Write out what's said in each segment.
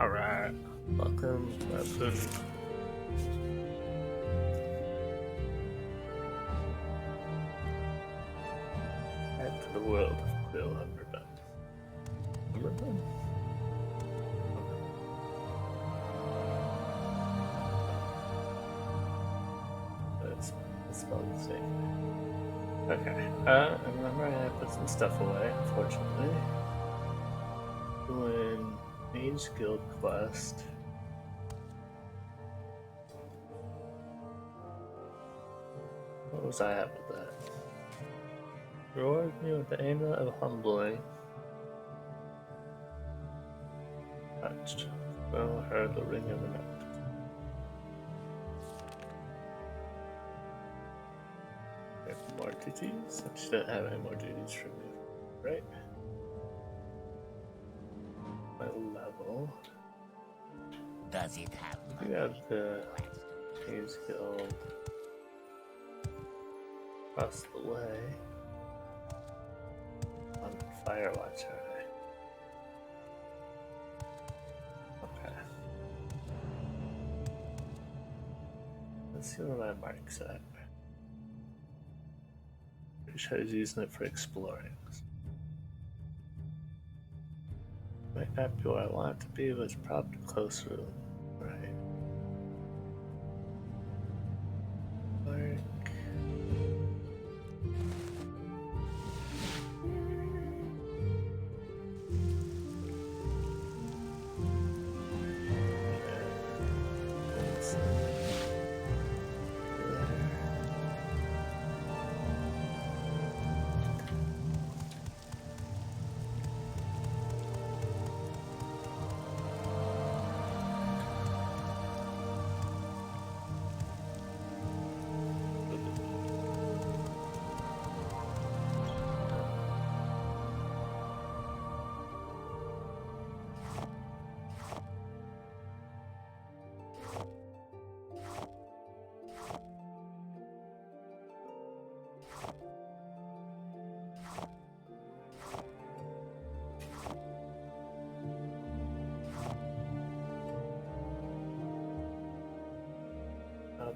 Alright, welcome, weapon. Back to the world of Quil Humberbun. Humberbun? It's spelled the same. Okay, I remember I put some stuff away, unfortunately. Doing Mage Guild quest. What was I at with that? Reward me with the amulet of humbling. Touched. Well, heard the ring of the night. More duties? I shouldn't have any more duties for me, right? My level. Does it have You have the King's Guild across the way. On Firewatch, are they? Okay. Let's see where my mark's at. Pretty sure I was using it for exploring. Might not be where I want it to be, but it's probably closer, right? Mark.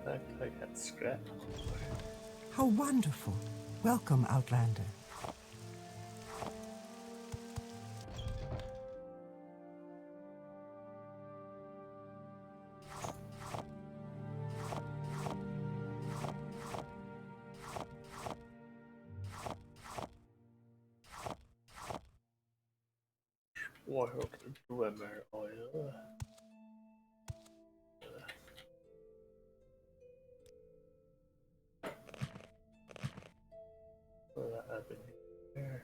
Back I got scrap. How wonderful. Welcome, Outlander. World Glimmer oil. Put that up in here.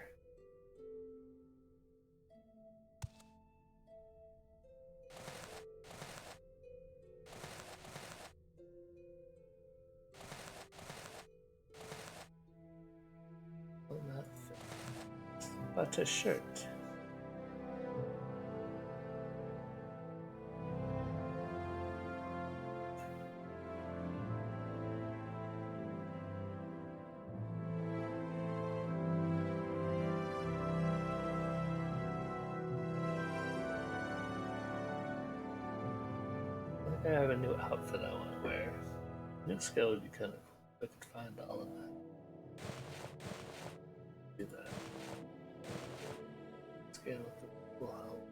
Well, that fits. But a shirt. I have a new outfit I want to wear. New skill would be kind of cool. I could find all of that. Do that. Scale with the cool help.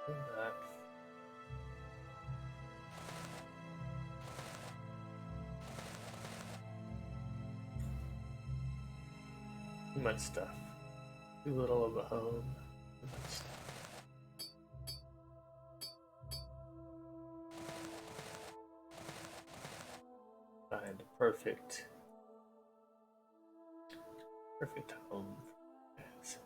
Do that. Too much stuff. Too little of a home. Too much stuff. Find a perfect home. Yes.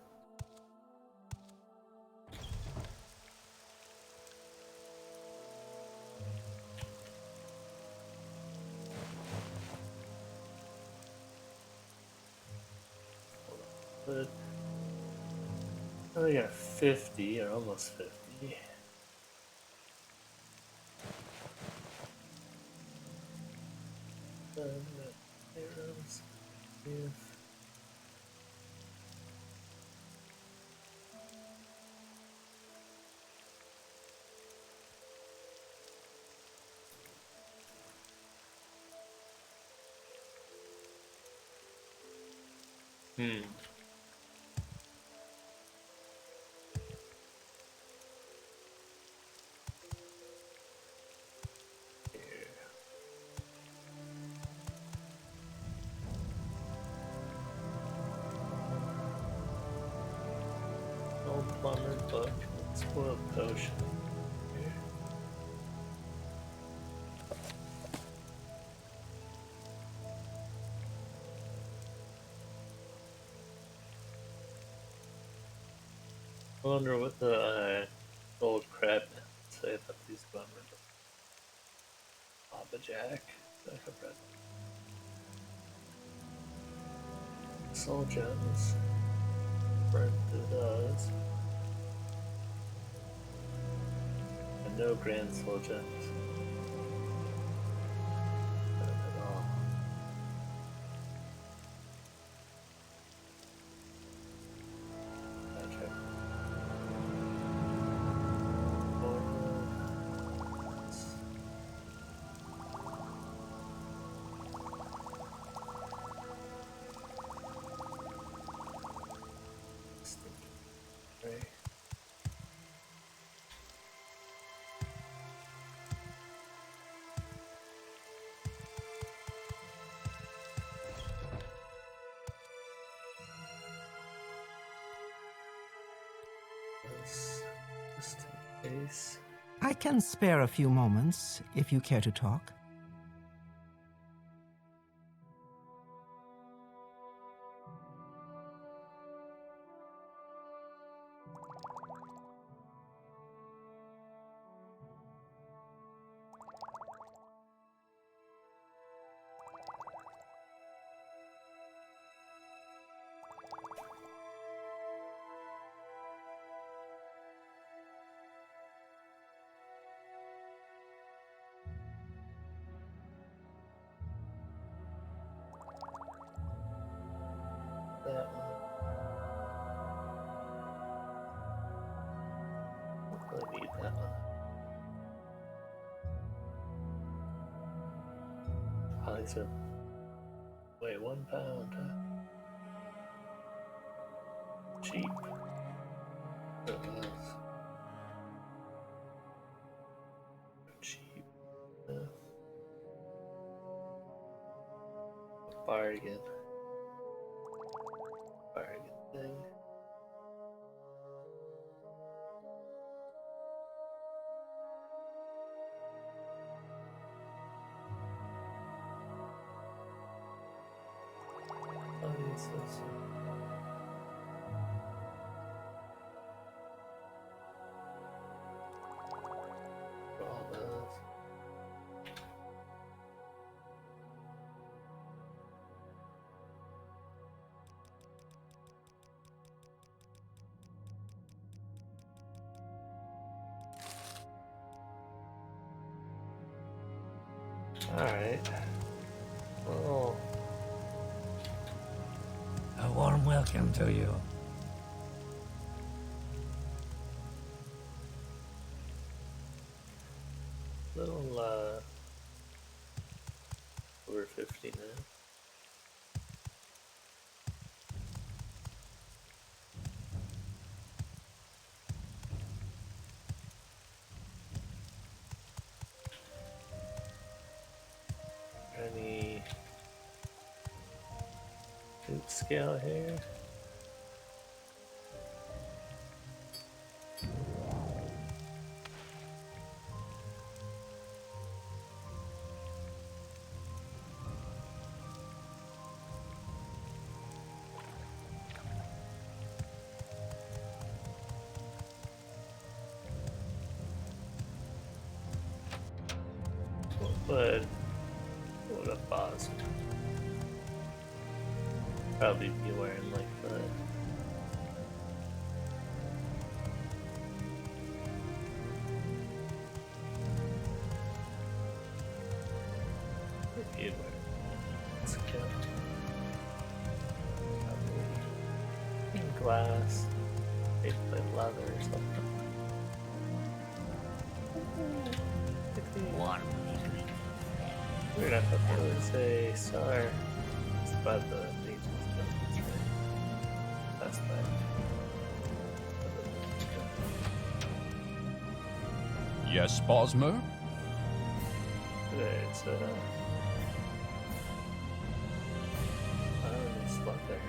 But Oh, we got 50 or almost 50. Arrows. Yeah. Hmm. Here. Old plumber book. Spoiled potion. Here. I wonder what the old crab say about these bummers. Papa Jack. Like a red. Soul gems. Burn through those. And no grand soul gems. None at all. Okay. Right. Just in case. I can spare a few moments if you care to talk. That one. I need that one. Probably said, wait, £1. Cheap. It was. Cheap. Bargain. Bargain thing. Audiences. All those. Alright. Well, A warm welcome to you. little, over 50 now. Any loot scale here? What a boss. Probably be wearing like the glass, faceplate leather or something. Warmly greeted. Weird, I thought there was a star by the Legion's buildings, right? That's that. Yes, Bosmer? There's a slugger.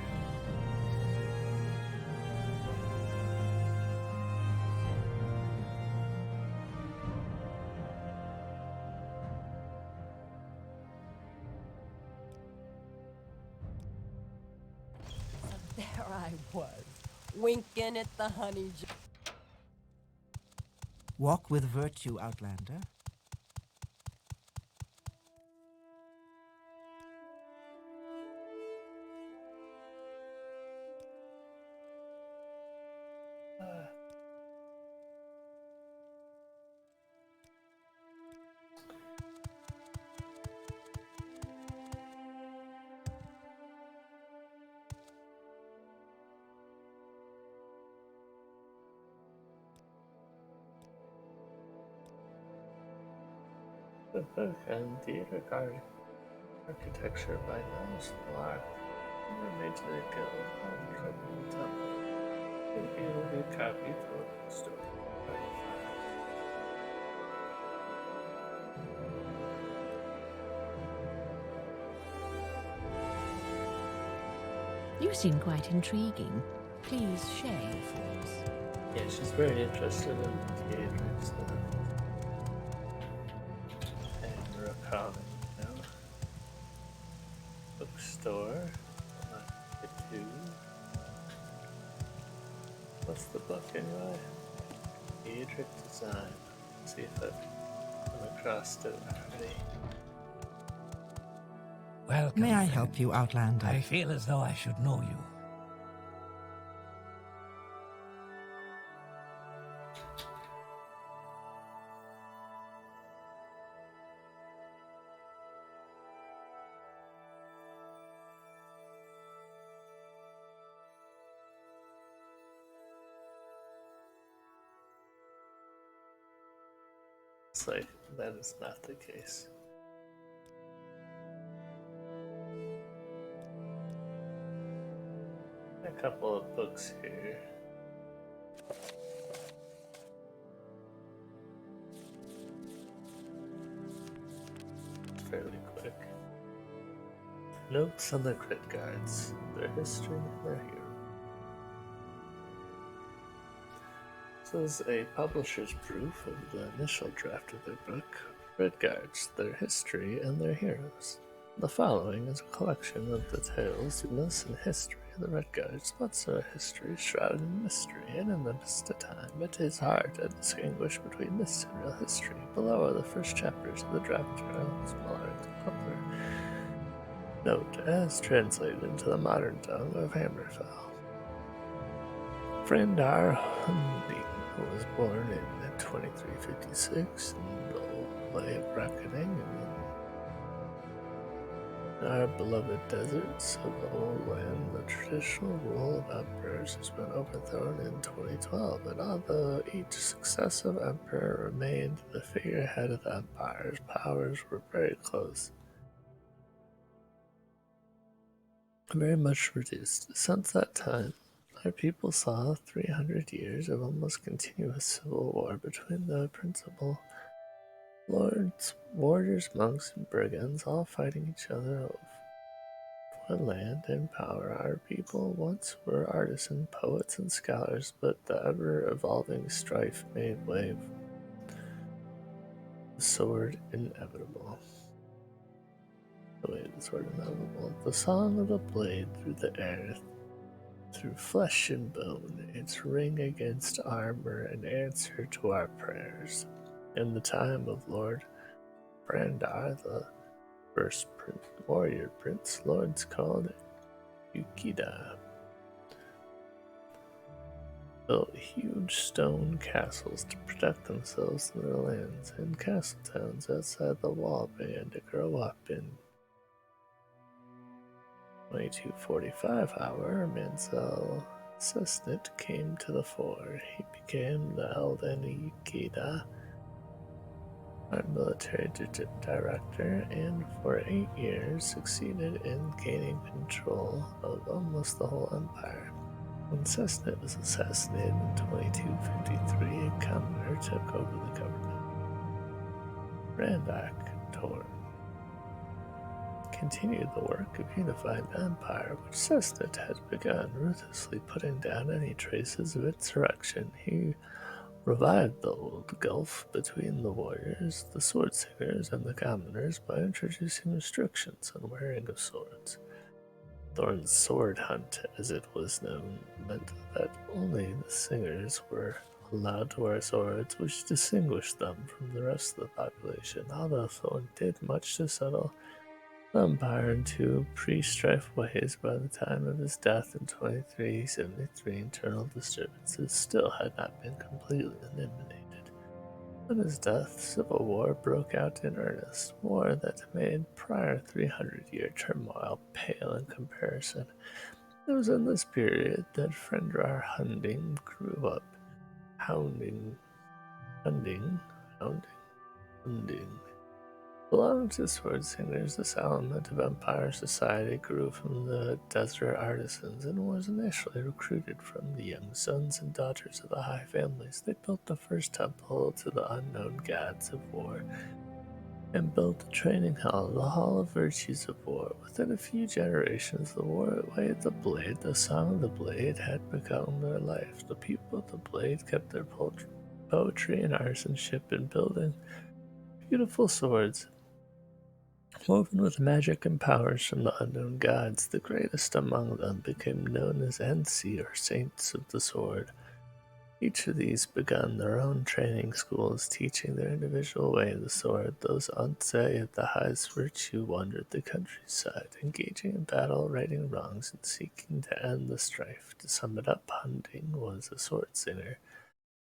There I was, winking at the honey jar. Walk with virtue, Outlander. The book and theater architecture by Niles Clark were made to the Guild on Criminal Temple. It will be a copy for the story. You seem quite intriguing. Please share your thoughts. Yeah, she's very interested in theater stuff. And Rakana, you know. Bookstore. Two. What's the book anyway? Theatric design. Let's see if I've come across it already. Welcome. May I friend. help you, Outlander? I feel as though I should know you. It's like, that is not the case. A couple of books here. It's fairly quick. Notes on the crit guards, their history, their hero. This is a publisher's proof of the initial draft of their book, Red Guards, Their History, and Their Heroes. The following is a collection of the tales, myths, and history of the Red Guards. Once a history shrouded in mystery, and in the mist of time, it is hard to distinguish between myths and real history. Below are the first chapters of the draft journals, Muller. Note, as translated into the modern tongue of Hammerfell. Frandar Hundi was born in 2356 in the old way of reckoning in our beloved deserts of the old land. The traditional rule of emperors has been overthrown in 2012, and although each successive emperor remained the figurehead of the empire's powers were very close. Very much reduced. Since that time, our people saw 300 years of almost continuous civil war between the principal lords, warriors, monks, and brigands, all fighting each other for land and power. Our people once were artisan poets and scholars, but the ever-evolving strife made way. The sword inevitable. The song of the blade through the air, through flesh and bone, its ring against armor, an answer to our prayers. In the time of Lord Brandar, the first warrior prince, lords called Yukida built huge stone castles to protect themselves and their lands, and castle towns outside the wall began to grow up in 2245, however, Mansell Cessnit came to the fore. He became the Elden Yukida, our military director, and for 8 years succeeded in gaining control of almost the whole empire. When Cessnit was assassinated in 2253, a commoner took over the government. Randak Tor continued the work of unifying the empire, which Cessnit had begun, ruthlessly putting down any traces of insurrection. He revived the old gulf between the warriors, the sword singers, and the commoners by introducing restrictions on wearing of swords. Thorn's sword hunt, as it was known, meant that only the singers were allowed to wear swords, which distinguished them from the rest of the population. Although Thorn did much to settle the empire into pre-strife ways, by the time of his death in 2373, internal disturbances still had not been completely eliminated. On his death, civil war broke out in earnest, war that made prior 300-year turmoil pale in comparison. It was in this period that Frendrar Hunding grew up. Hunding belonged to sword singers. This element of empire society grew from the desert artisans and was initially recruited from the young sons and daughters of the high families. They built the first temple to the unknown gods of war and built a training hall, the Hall of Virtues of War. Within a few generations, the way of the blade, the song of the blade, had become their life. The people of the blade kept their poetry and artisanship in building beautiful swords woven with magic and powers from the unknown gods. The greatest among them became known as Ensi, or Saints of the Sword. Each of these began their own training schools, teaching their individual way of the sword. Those Onse of the highest virtue wandered the countryside, engaging in battle, righting wrongs, and seeking to end the strife. To sum it up, Hunding was a sword singer,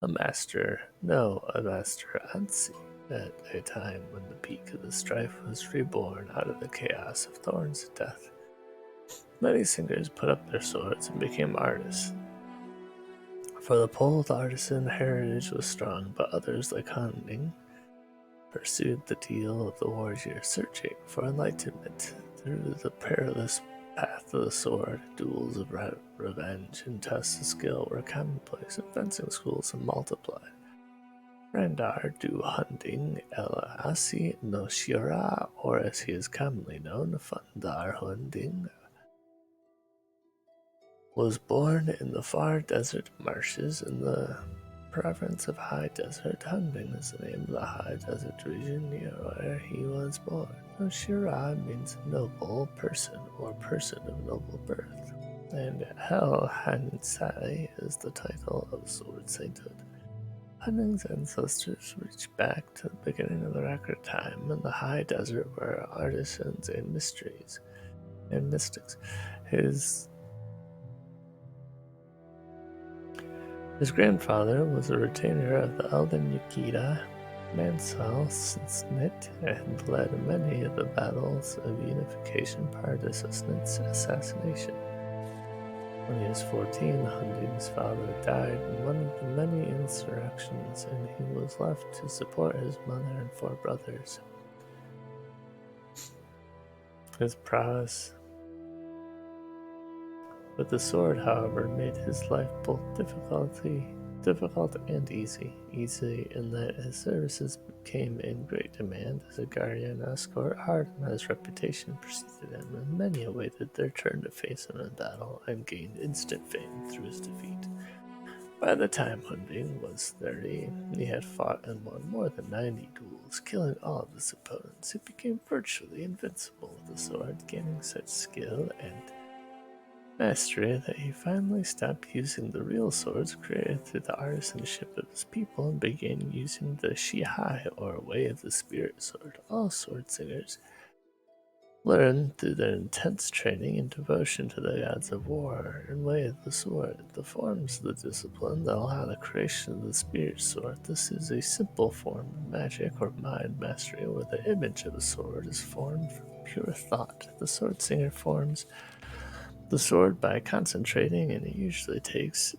a master Ansi, at a time when the peak of the strife was reborn out of the chaos of Thorn's death. Many singers put up their swords and became artists. For the pole, the artisan heritage was strong, but others, like Hunding, pursued the ideal of the warrior, searching for enlightenment through the perilous path of the sword. Duels of revenge and tests of skill were commonplace, and fencing schools have multiplied. Randar du Hunding El Asi no Shira, or as he is commonly known, Fundar Hunding, was born in the far desert marshes in the province of High Desert. Hunding is the name of the High Desert region near where he was born. No Shira means noble person or person of noble birth, and El Hansai is the title of sword sainthood. Hunding's ancestors reached back to the beginning of the record time, and the high desert were artisans and mystics. His grandfather was a retainer of the Elden Yukida, Mansell Snit, and led many of the battles of unification prior to Cessnit's assassination. When he was 14, Hunding's father died in one of the many insurrections, and he was left to support his mother and 4 brothers. His prowess with the sword, however, made his life both difficult and easy. Easy in that his services came in great demand as a guardian escort. Hardman's reputation preceded him, and many awaited their turn to face him in battle and gained instant fame through his defeat. By the time Hunding was 30, he had fought and won more than 90 duels, killing all of his opponents. He became virtually invincible with the sword, gaining such skill and mastery that he finally stopped using the real swords created through the artisanship of his people and began using the Shihai, or Way of the Spirit sword. All sword singers learn through their intense training and devotion to the gods of war and Way of the Sword, the forms of the discipline that allow the creation of the spirit sword. This is a simple form of magic or mind mastery where the image of a sword is formed from pure thought. The sword singer forms the sword by concentrating, and it usually takes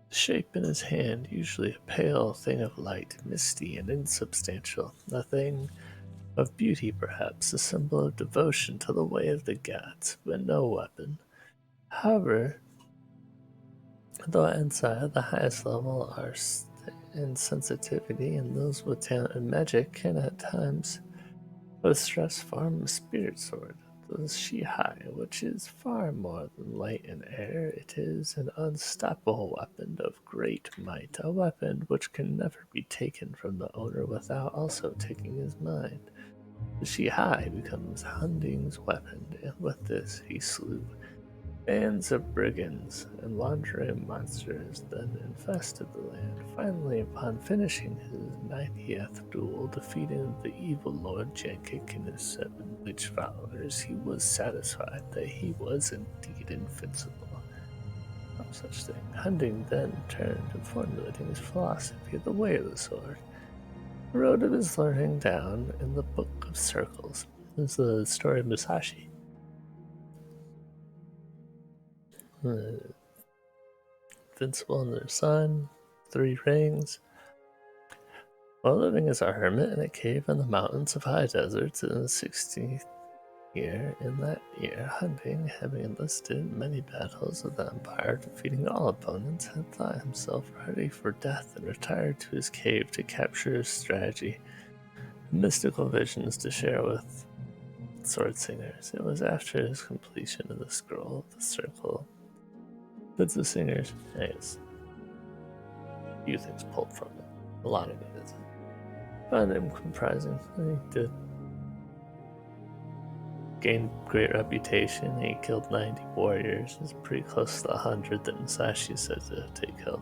shape in his hand, usually a pale thing of light, misty and insubstantial, a thing of beauty perhaps, a symbol of devotion to the way of the gods, but no weapon. However, though inside the highest level are in sensitivity, and those with talent and magic can at times with stress farm a spirit sword, the Shihai, which is far more than light and air. It is an unstoppable weapon of great might, a weapon which can never be taken from the owner without also taking his mind. The Shihai becomes Hunding's weapon, and with this he slew bands of brigands and wandering monsters then infested the land. Finally, upon finishing his 90th duel, defeating the evil Lord Jankik and his 7 leech followers, he was satisfied that he was indeed invincible. No such thing. Hunding then turned to formulating his philosophy of the way of the sword. The road of his learning down in the Book of Circles is the story of Musashi. Invincible in their sun, 3 rings. While living as a hermit in a cave in the mountains of high deserts in the 16th year, in that year, Hunding, having enlisted many battles of the Empire, defeating all opponents, had thought himself ready for death and retired to his cave to capture his strategy and mystical visions to share with sword singers. It was after his completion of the scroll of the circle that the singers, I guess, a few things pulled from it. A lot of it is. Found him comprising. He did gain great reputation. He killed 90 warriors. It's pretty close to the 100 that Musashi said to take killed.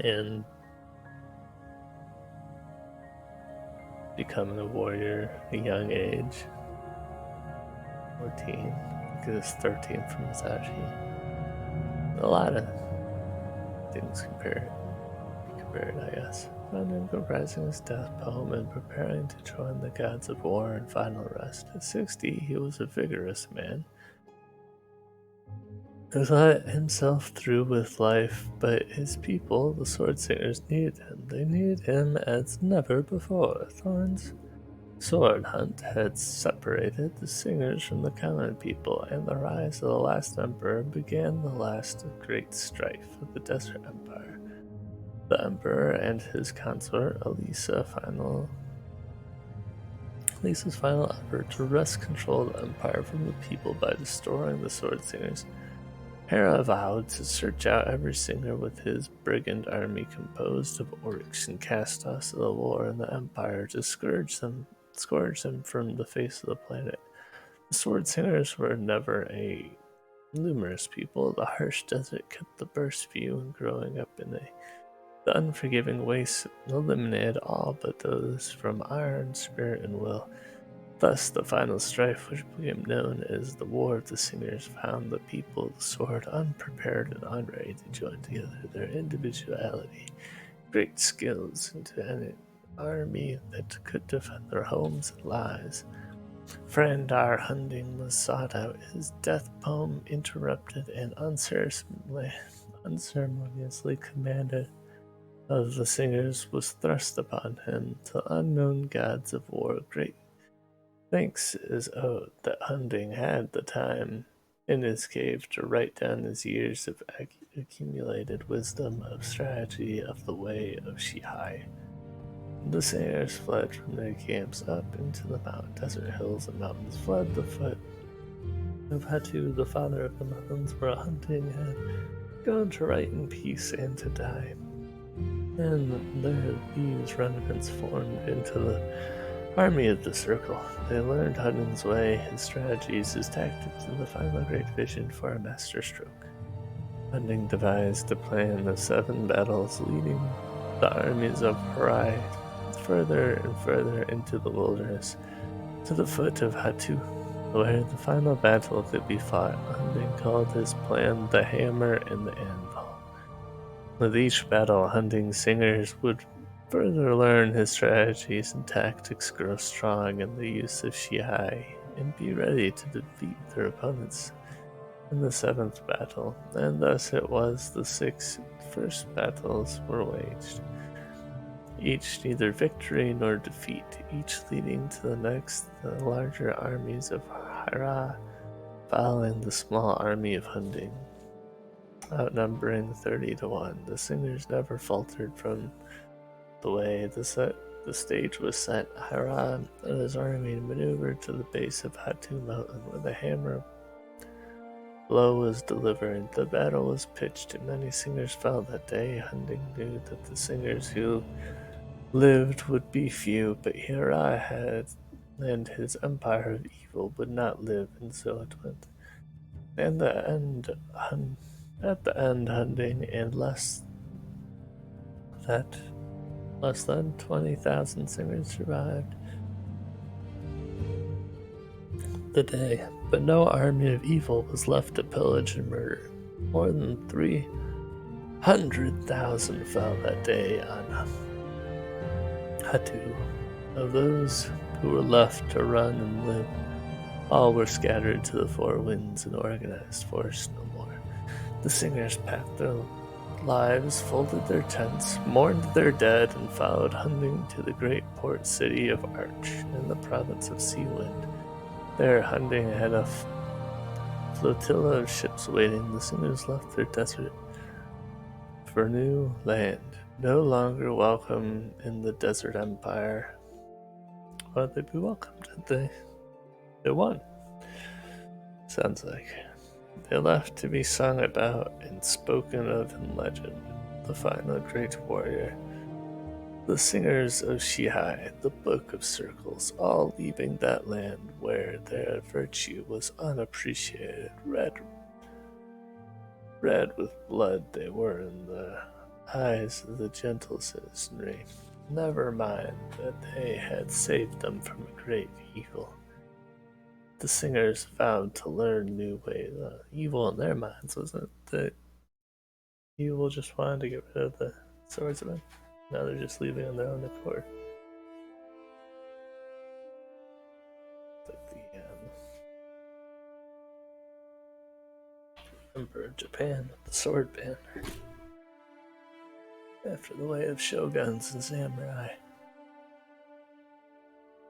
And becoming a warrior at a young age. 14. I think it was 13 from Musashi. A lot of things compared, I guess. Found him comprising his death poem and preparing to join the gods of war and final rest. At 60, he was a vigorous man who thought himself through with life, but his people, the sword singers, needed him. They needed him as never before. Thorn's sword hunt had separated the singers from the common people, and the rise of the last emperor began the last great strife of the Desert Empire. The emperor and his consort, Elisa's final effort to wrest control of the empire from the people by destroying the sword singers. Hera vowed to search out every singer with his brigand army composed of orcs and cast us of the war in the empire to scourge them from the face of the planet. The sword singers were never a numerous people. The harsh desert kept the burst few, and growing up in the unforgiving waste eliminated all but those from iron, spirit, and will. Thus, the final strife, which became known as the War of the Singers, found the people of the sword unprepared and unready to join together their individuality, great skills into an army that could defend their homes and lives. Frandar Hunding was sought out, his death poem interrupted, and unceremoniously commanded of the singers was thrust upon him. To unknown gods of war, great thanks is owed that Hunding had the time in his cave to write down his years of accumulated wisdom of strategy of the way of Shihai. The singers fled from their camps up into the desert hills and mountains, fled the foot of Hatu, the father of the mountains, where Hunding had gone to write in peace and to die. And there these remnants formed into the army of the circle. They learned Hunding's way, his strategies, his tactics, and the final great vision for a masterstroke. Hunding devised a plan of 7 battles, leading the armies of Harai further and further into the wilderness, to the foot of Hatu, where the final battle could be fought. Hunding called his plan the Hammer and the Anvil. With each battle, Hunding's singers would further learn his strategies and tactics, grow strong in the use of Shihai, and be ready to defeat their opponents in the 7th battle, and thus it was the 6 first battles were waged, each neither victory nor defeat, each leading to the next. The larger armies of Hira following the small army of Hunding, outnumbering 30 to 1. The singers never faltered from the way the stage was set. Hira and his army maneuvered to the base of Hatu Mountain, where the hammer blow was delivered. The battle was pitched, and many singers fell that day. Hunding knew that the singers who lived would be few, but Hira had, and his empire of evil would not live, and so it went. And at the end, Hunding and less than 20,000 singers survived the day, but no army of evil was left to pillage and murder. More than 300,000 fell that day on Hatu. Of those who were left to run and live, all were scattered to the 4 winds, and organized force no more. The singers packed their lives, folded their tents, mourned their dead, and followed Hunding to the great port city of Arch in the province of Seawind. There, Hunding had a flotilla of ships waiting. The singers left their desert for new land, no longer welcome in the desert empire. Why'd they be welcomed, did they? They won. Sounds like. They left to be sung about and spoken of in legend. The final great warrior, the singers of Shihai, the Book of Circles, all leaving that land where their virtue was unappreciated. Red with blood they were in the eyes of the gentle citizenry. Never mind that they had saved them from a great evil. The singers vowed to learn new ways. Evil in their minds wasn't that evil just wanted to get rid of the swordsmen. Now they're just leaving on their own accord. It's like the Emperor of Japan with the sword banner. After the way of shoguns and samurai.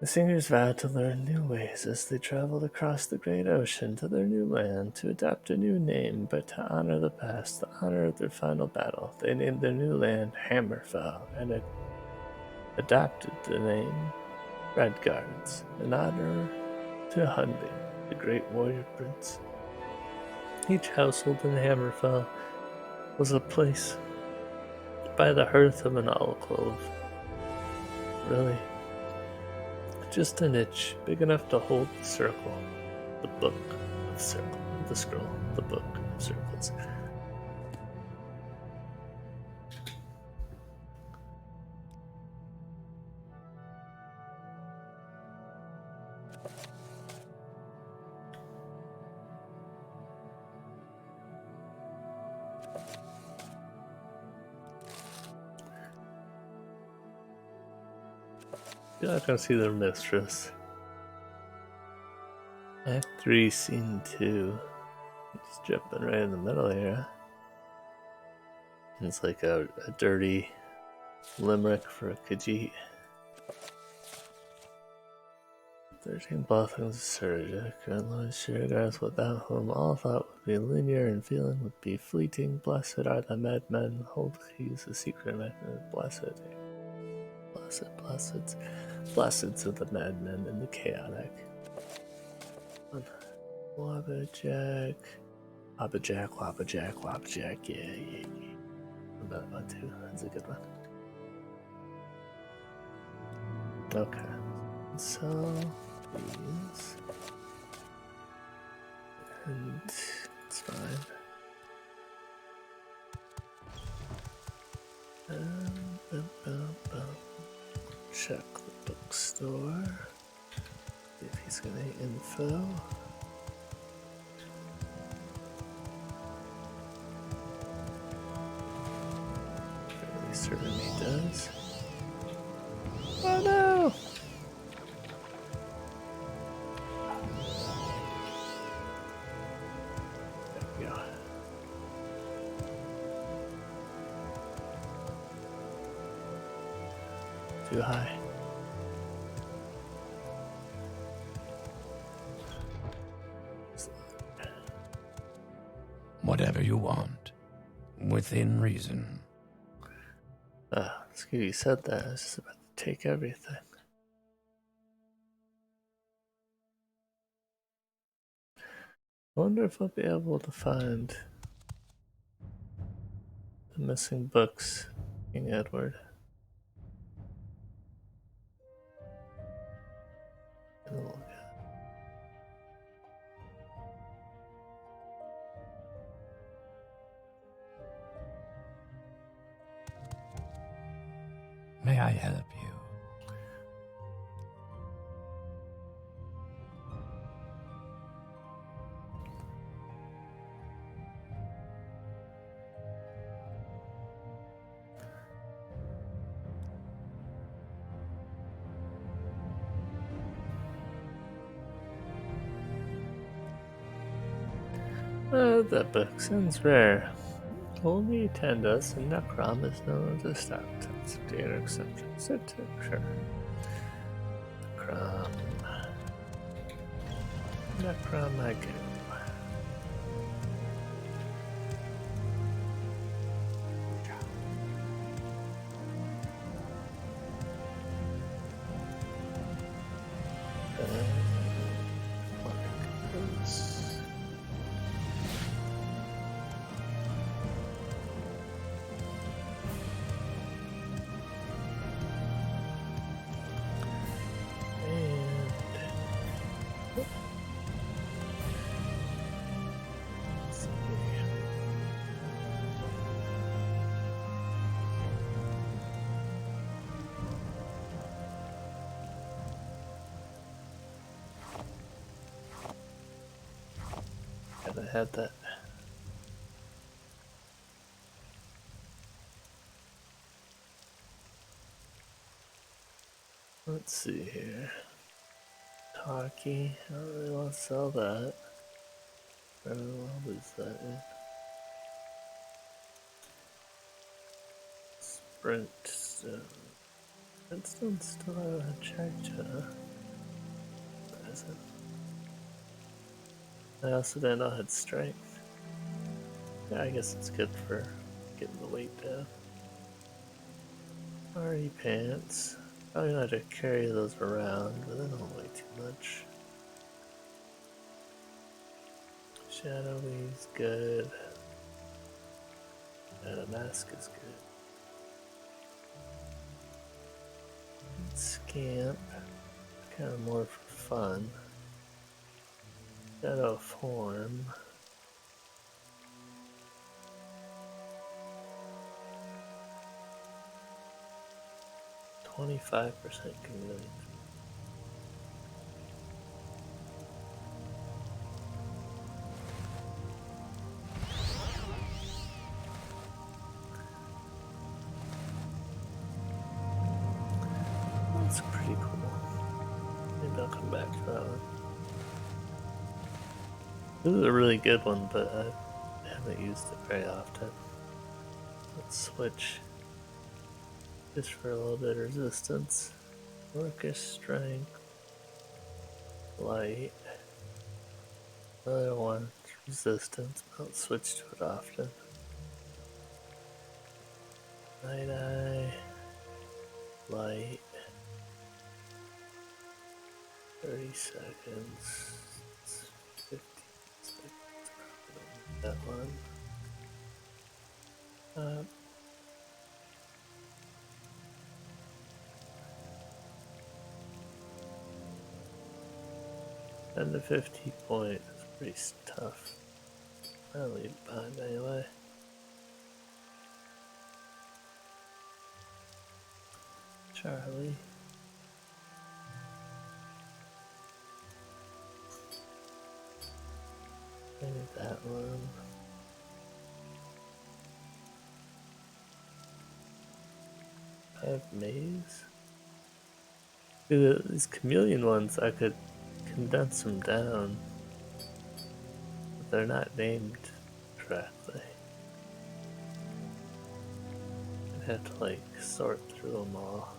The singers vowed to learn new ways as they traveled across the great ocean to their new land, to adopt a new name, but to honor the past, the honor of their final battle. They named their new land Hammerfell, and it adopted the name Redguards, in honor to Hunding, the great warrior prince. Each household in Hammerfell was a place by the hearth of an alcove. Really, just a niche big enough to hold the circle, the book of circle, the scroll, the book of circles. You're not gonna see their mistress. Act 3, Scene 2. Just jumping right in the middle here. It's like a dirty limerick for a Khajiit. 13 blessings of Surgic, and Lord Shirgarth, without whom all thought would be linear and feeling would be fleeting. Blessed are the madmen, hold keys, the secret madmen, blessed. Blessed are the madmen and the chaotic. Wabbajack, yeah. That one too, that's a good one. Okay, so these, and it's fine. Check the bookstore. See if he's got any info. Fairly certain he does. Oh no! Too high. Whatever you want. Within reason. It's good you said that. I was just about to take everything. I wonder if I'll be able to find the missing books, King Edward. Get a look at it. May I help you? That book sounds rare. Only Tendas and Necrom is known as a stop test. Data exception. Set to sure. Necrom. Necrom I go. I had that. Let's see here. Talkie. I don't really want to sell that. I don't know, I'll lose that in. Sprint stone. Sprint stone still have a checked, huh? What is it? I also didn't know it had strength. Yeah, I guess it's good for getting the weight down. Party pants. Probably not to carry those around, but they don't weigh too much. Shadowy's good. And a mask is good. Scamp. Kind of more for fun. Shadow form. %25% convenient. That's pretty cool. Maybe I'll come back to that one. This is a really good one, but I haven't used it very often. Let's switch just for a little bit of resistance. Orcish strength. Light. Another one. Resistance, but I'll switch to it often. Night eye. Light. 30 seconds. 50 seconds. Probably that one. And the 50 point is pretty tough. I'll leave it behind anyway. Charlie. Maybe that one. I have maze. These chameleon ones, I could condense them down, but they're not named correctly. I'd have to like sort through them all.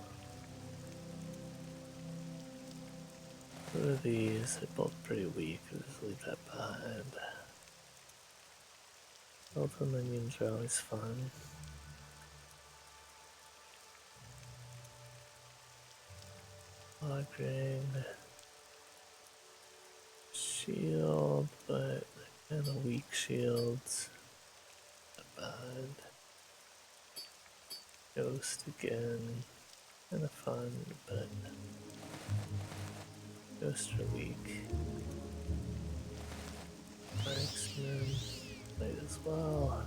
Two of these, they're both pretty weak. I'll just leave that behind. Both the minions are always fun. Log ring. Shield, but kind of weak shields. Bad. Ghost again. Kind of fun, but ghosts are weak. Marksman, might as well.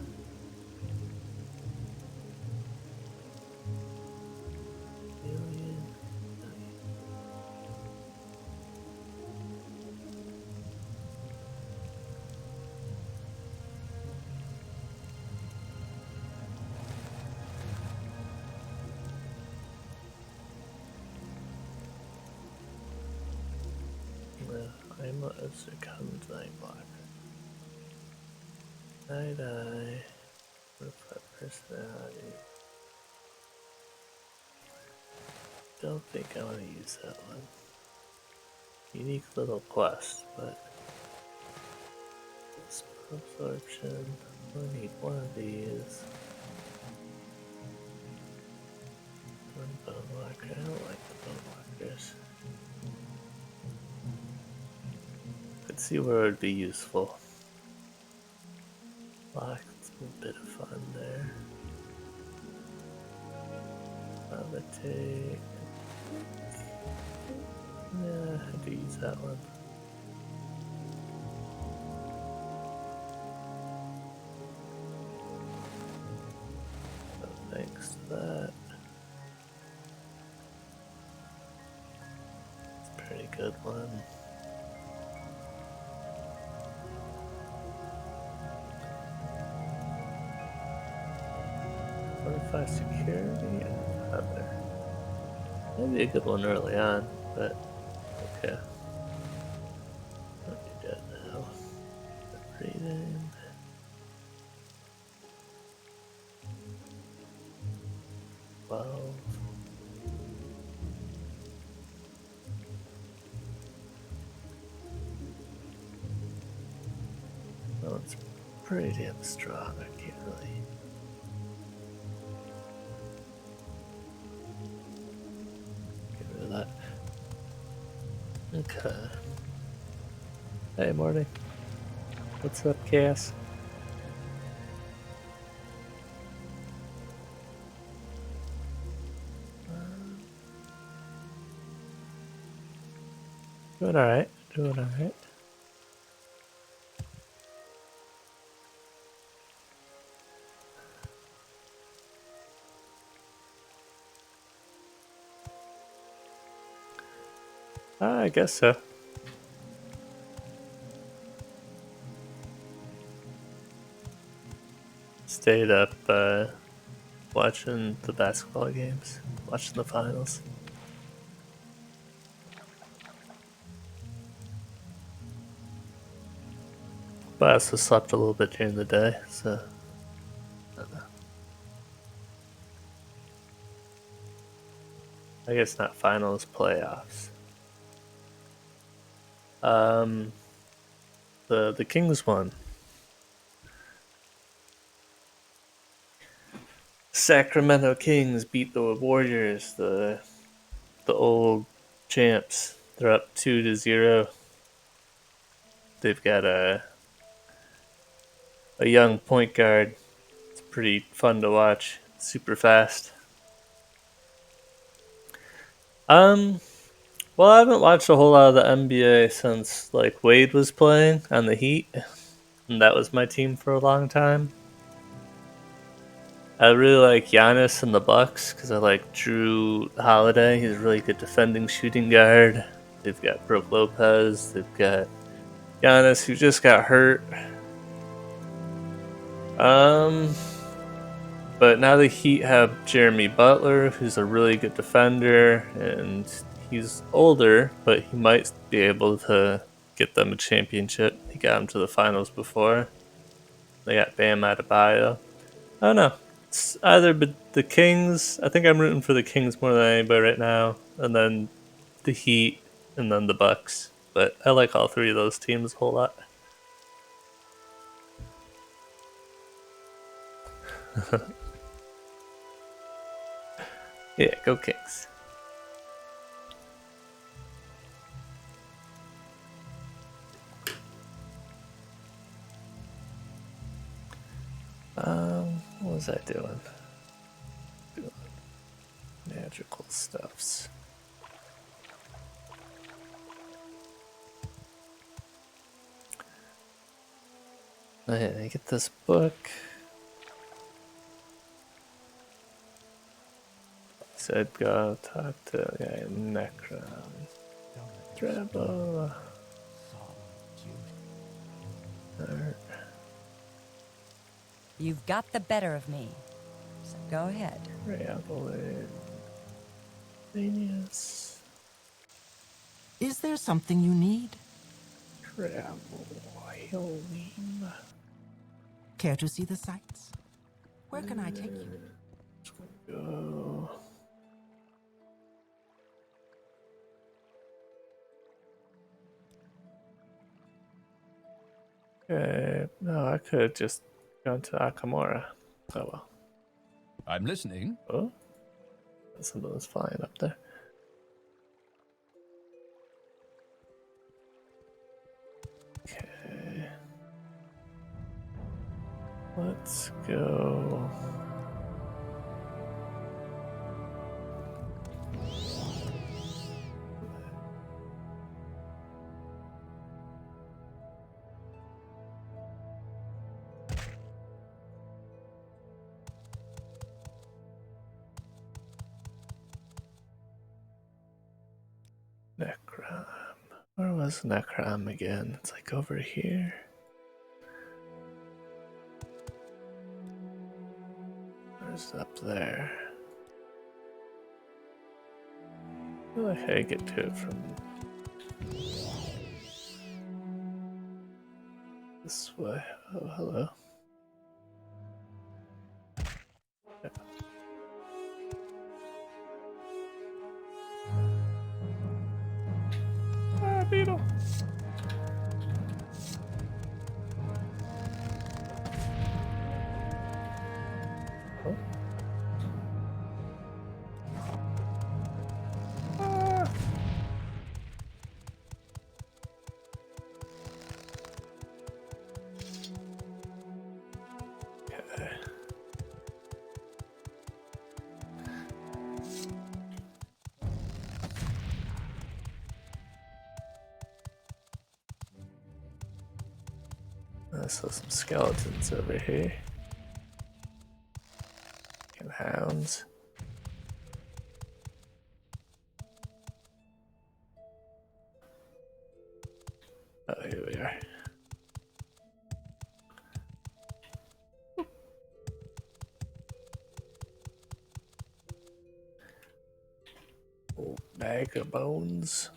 Alien. I'm a succumbed night blocker. Night eye. Reflect personality. Don't think I want to use that one. Unique little quest, but absorption. I need one of these. One bone walker. I don't like the bone walkers. Let's see where it would be useful. Locked, a bit of fun there. Levitate. Yeah, I do use that one. So thanks to that. It's a pretty good one. 25 security and other. Maybe a good one early on, but okay. Don't need that now. Breathing. Well. Well, it's pretty damn strong. I can't really. That. Okay. Hey, Marty. What's up, Cass? Doing alright. Doing alright. I guess so. Stayed up watching the basketball games, watching the finals. But I also slept a little bit during the day, so I don't know. I guess not finals, playoffs. The Kings won. Sacramento Kings beat the Warriors, the old champs. They're up 2-0. They've got a young point guard. It's pretty fun to watch. Super fast. Well, I haven't watched a whole lot of the NBA since like Wade was playing on the Heat, and that was my team for a long time. I really like Giannis and the Bucks because I like Drew Holiday. He's a really good defending shooting guard. They've got Brook Lopez. They've got Giannis, who just got hurt. But now the Heat have Jeremy Butler, who's a really good defender, and he's older, but he might be able to get them a championship. He got them to the finals before. They got Bam Adebayo. I don't know. It's either the Kings. I think I'm rooting for the Kings more than anybody right now, and then the Heat and then the Bucks. But I like all three of those teams a whole lot. Yeah, go Kings. What was I doing? Magical stuffs. I get this book. Said go talk to the guy Necron. Drabo. You've got the better of me. So go ahead. Reabelade. Genius. Is there something you need? Travel. Healing. Care to see the sights? Where can I take you? Go. Okay. No, I could have just gone to Akamora. Oh well. I'm listening. Oh? Something was flying up there. Okay. Let's go. Necrom. Where was Necrom again? It's like over here. Where's up there? I feel like I get to it from this way. Oh, hello. Yeah. Ah, beetle. Oh. Ah. Okay. I saw some skeletons over here. And hounds. Oh, here we are. Old bag of bones.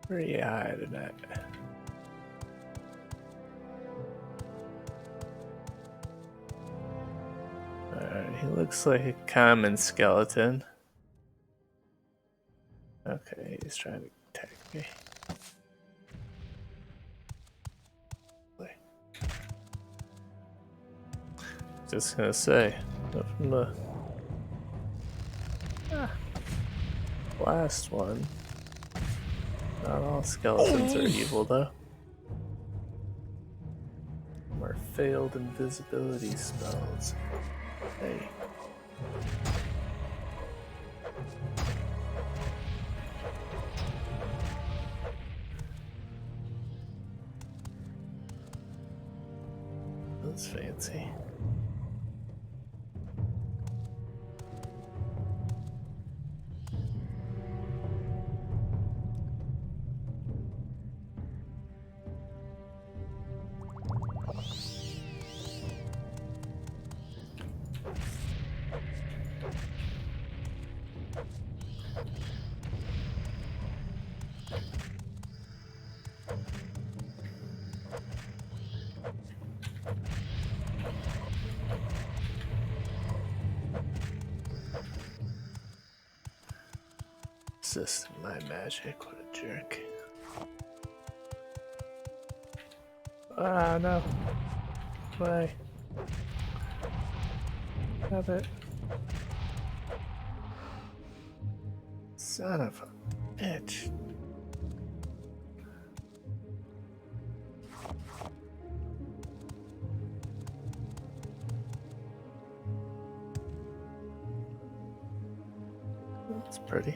Where are you hiding at? Alright, he looks like a common skeleton. Okay, he's trying to attack me. Wait. Just gonna say, from the last one, not all skeletons are evil though. More failed invisibility spells. Hey. That's fancy. resisting my magic. What a jerk. Ah, no. Why? Have it. Son of a bitch. That's pretty.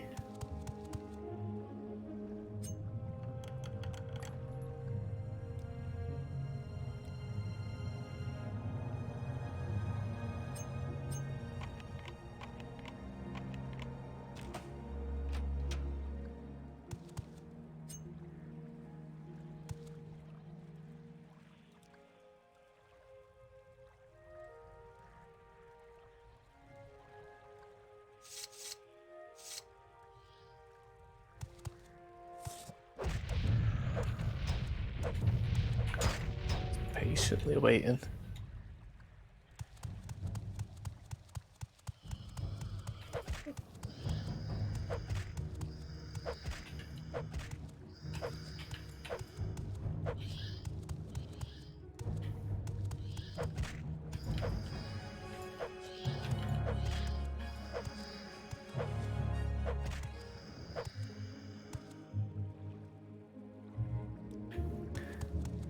Patiently waiting.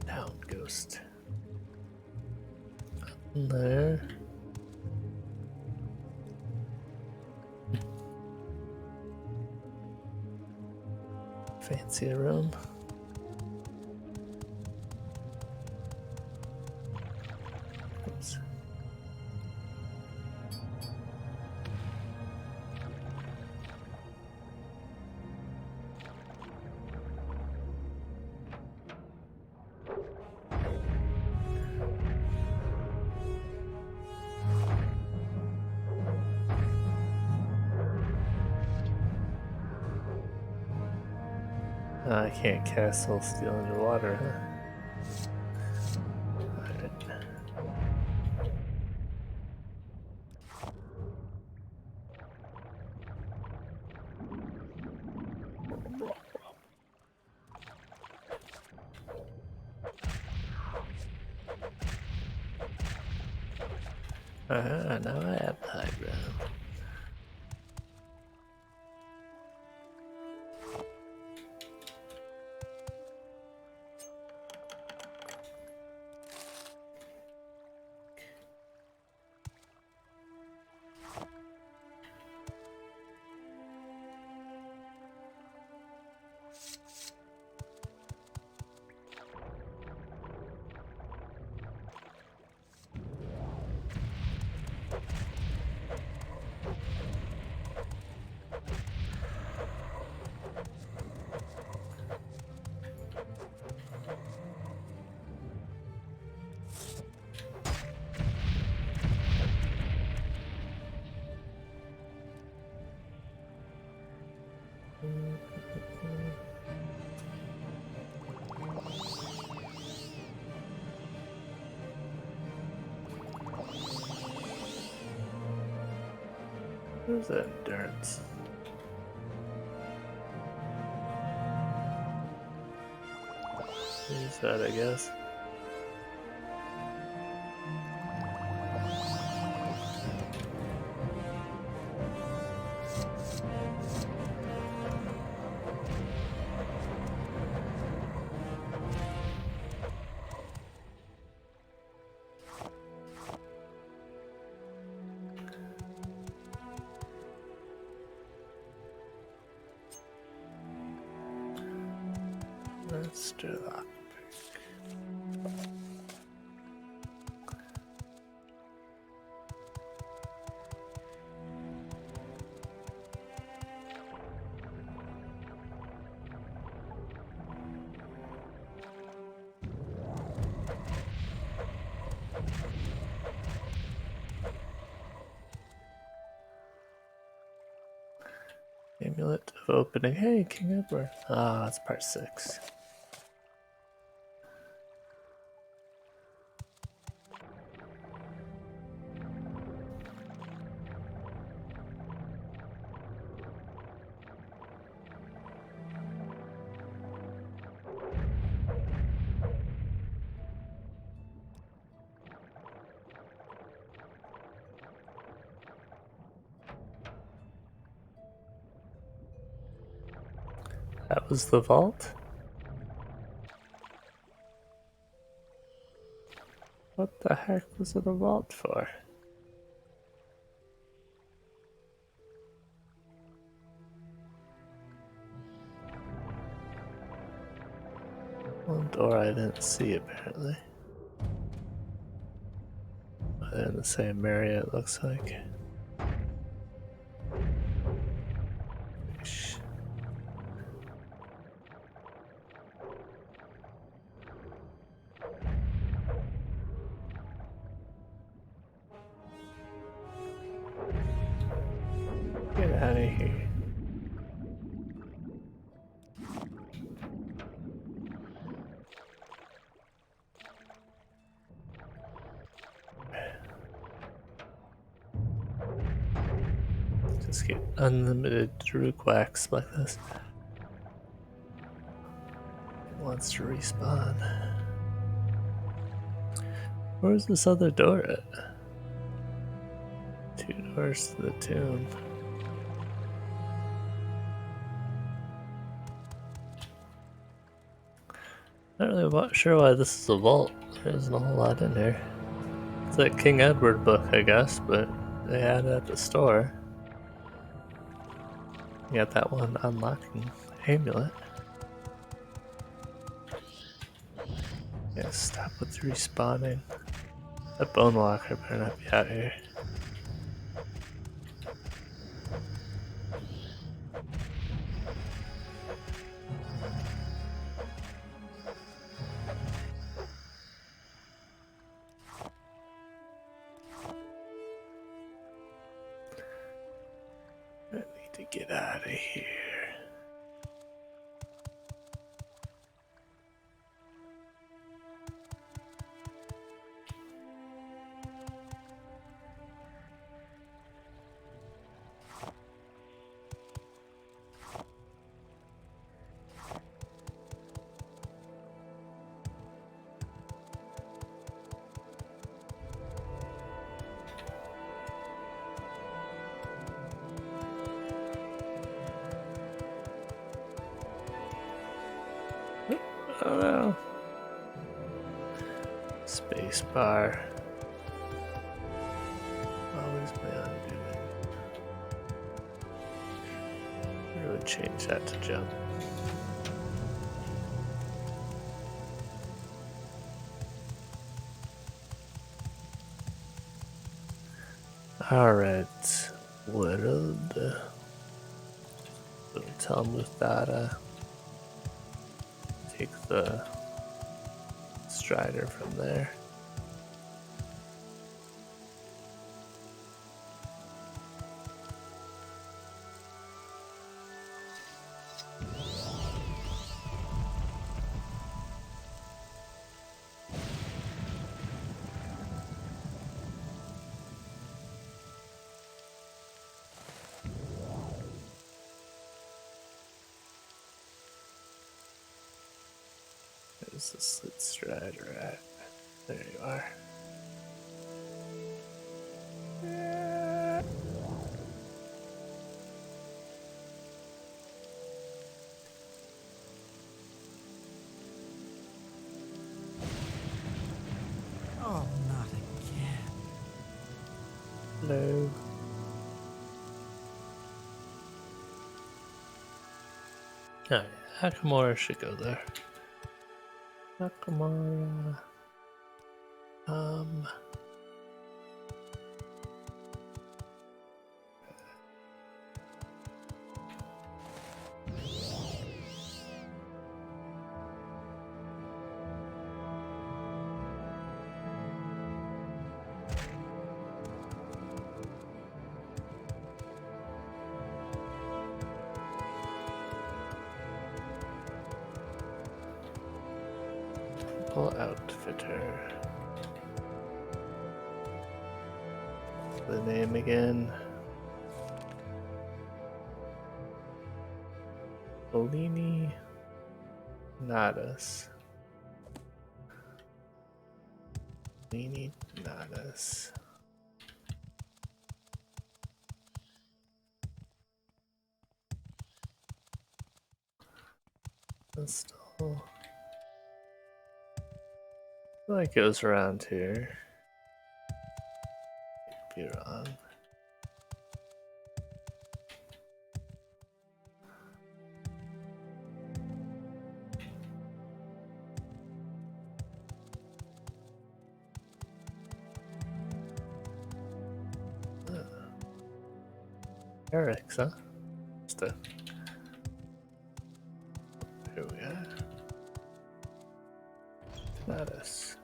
Down, ghost. There. Fancy room. Oops. I can't cast Soul Steel underwater, huh? Alright. Now I have the high ground. Where's that endurance? Use that, I guess. Let's do that. Amulet of opening. Hey, King Edward. Ah, that's part 6. That was the vault? What the heck was it a vault for? One door I didn't see apparently. They're in the same area it looks like. Shh. Get out of here. Just get unlimited Rook wax like this. It wants to respawn. Where's this other door at? 2 doors to the tomb. Not really sure why this is a vault. There isn't a whole lot in here. It's that King Edward book, I guess, but they had it at the store. You got that one unlocking amulet. Yeah, stop with respawning. That bone walker better not be out here. I need to get out of here. Oh no. Space bar. Always my undoing. I would change that to jump. Alright. World. So tell Muthada. Take the Strider from there. Where's the Slit Strider at? There you are. Oh, not again. Hello. Alright, Hakamura should go there. Hakamura. Outfitter. The name again. Bellini Nadas. Bellini Nadas. Install. I feel like it was around here. Could be wrong. Eric's, huh? Stuff. Here we are. Status.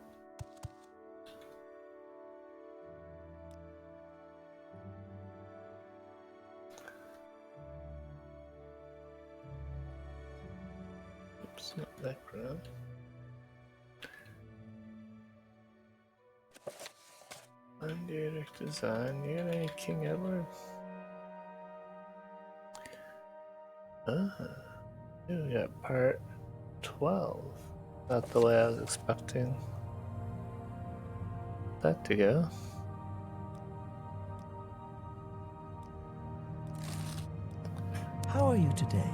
Oops, not background. Undated design. You got any King Edward? We got part 12. Not the way I was expecting that to go. How are you today?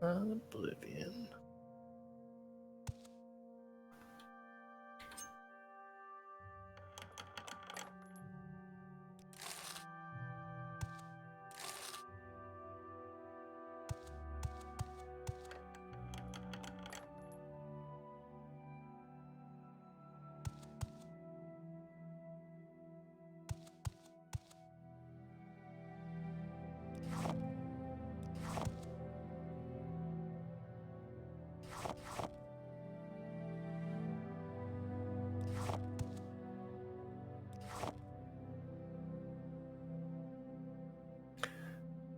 Oblivion.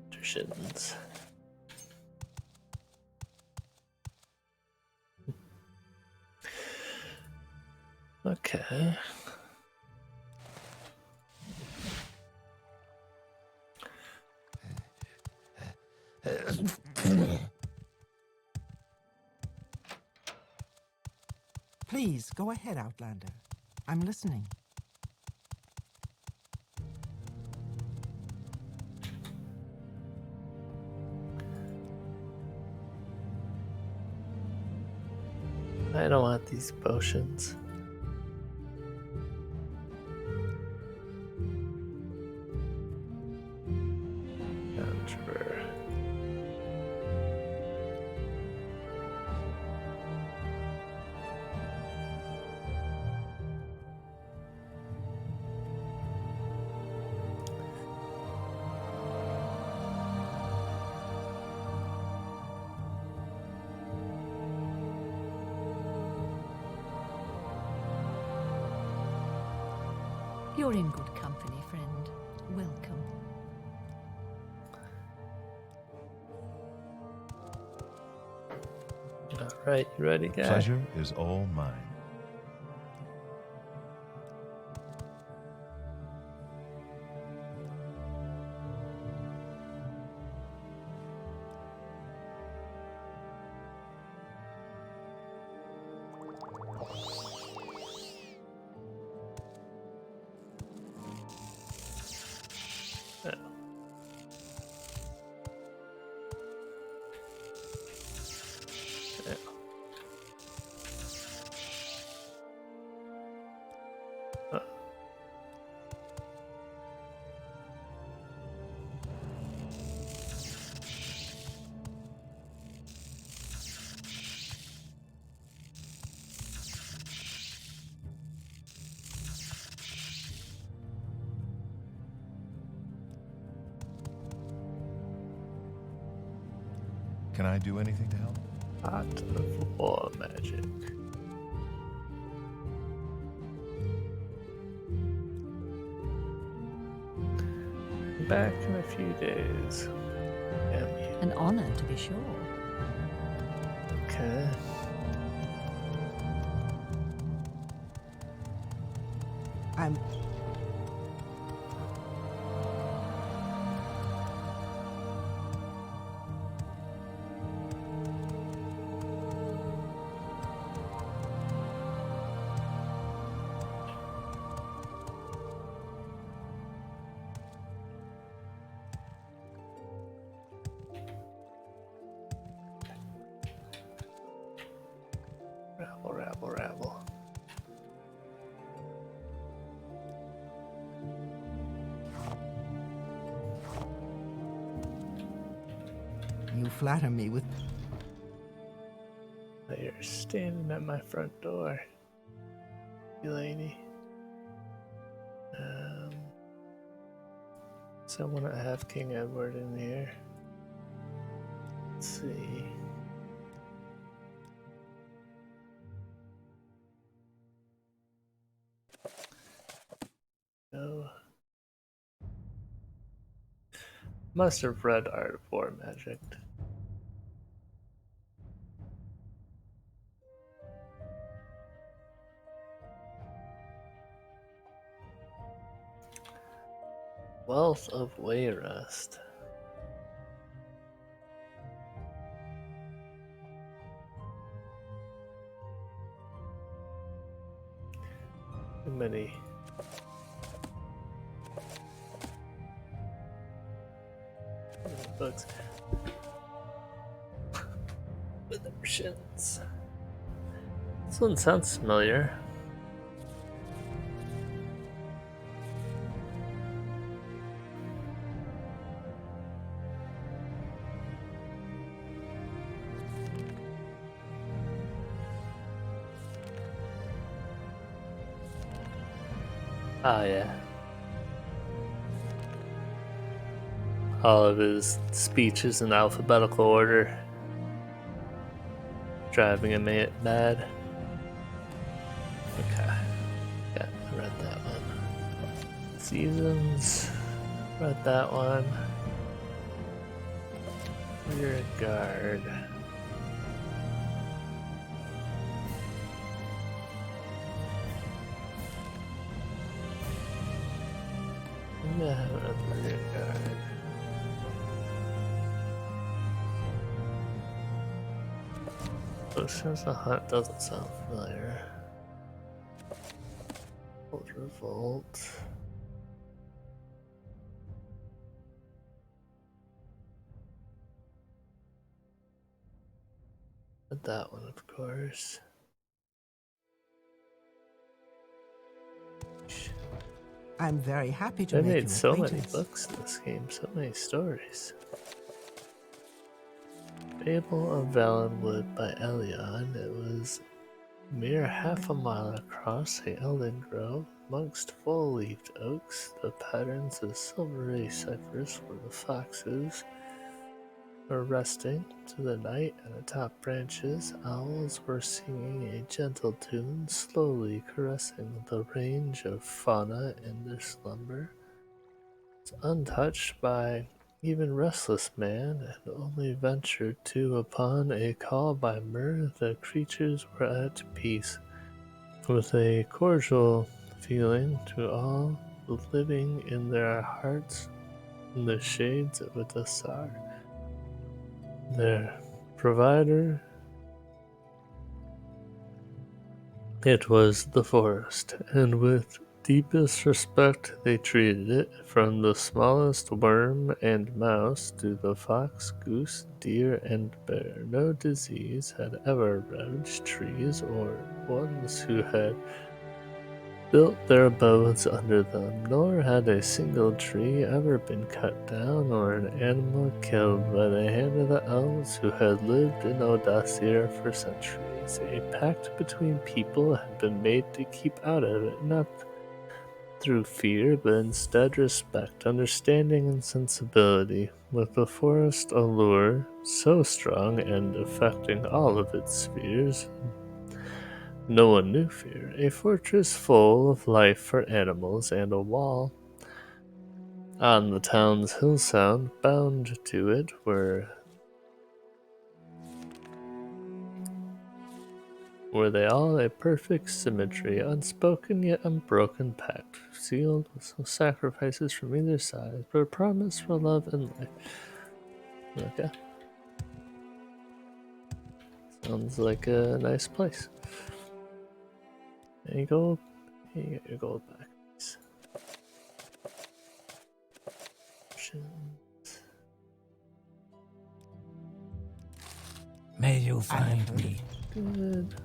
Traditions. Okay. Please, go ahead, Outlander. I'm listening. I don't want these potions. Conjurer. You're in good company, friend. Welcome. Alright, you ready, guy? Pleasure is all mine. Can I do anything to help? Art of war magic. Back in a few days. Damn you. An honor, to be sure. Okay. I'm. Rabble, rabble, rabble. You flatter me with. You're standing at my front door, you lady. So I want to have King Edward in here. Let's see. No. Must have read Art of War Magic. Wealth of Wayrest. Too many. Books. Redemptions. This one sounds familiar. Ah, yeah. All of his speeches in alphabetical order. Driving him mad. Okay. Yeah, I read that one. Seasons. Read that one. Rear guard. Yeah, I read the rear guard. Oceans the Hunt doesn't sound familiar. Old Revolt. But that one, of course. I'm very happy to They make made your so many acquaintance. books in this game, so many stories. Fable of Valenwood by Elion. It was mere half a mile across the Elden Grove, amongst full-leaved oaks. The patterns of silvery cypress where the foxes were resting to the night, and atop branches, owls were singing a gentle tune, slowly caressing the range of fauna in their slumber. It's untouched by even restless man, and only ventured to upon a call by Myr, the creatures were at peace, with a cordial feeling to all living in their hearts in the shades of a Dasar. Their provider, it was the forest, and with deepest respect they treated it, from the smallest worm and mouse to the fox, goose, deer, and bear. No disease had ever ravaged trees or ones who had built their abodes under them, nor had a single tree ever been cut down or an animal killed by the hand of the elves who had lived in Odasir for centuries. A pact between people had been made to keep out of it, not through fear, but instead respect, understanding, and sensibility, with the forest allure so strong and affecting all of its spheres. No one knew fear, a fortress full of life for animals, and a wall on the town's hillside bound to it were they all a perfect symmetry, unspoken yet unbroken pact, sealed with some sacrifices from either side, but a promise for love and life. Okay. Sounds like a nice place. There you go. Here you get your gold back. May you find me. Good.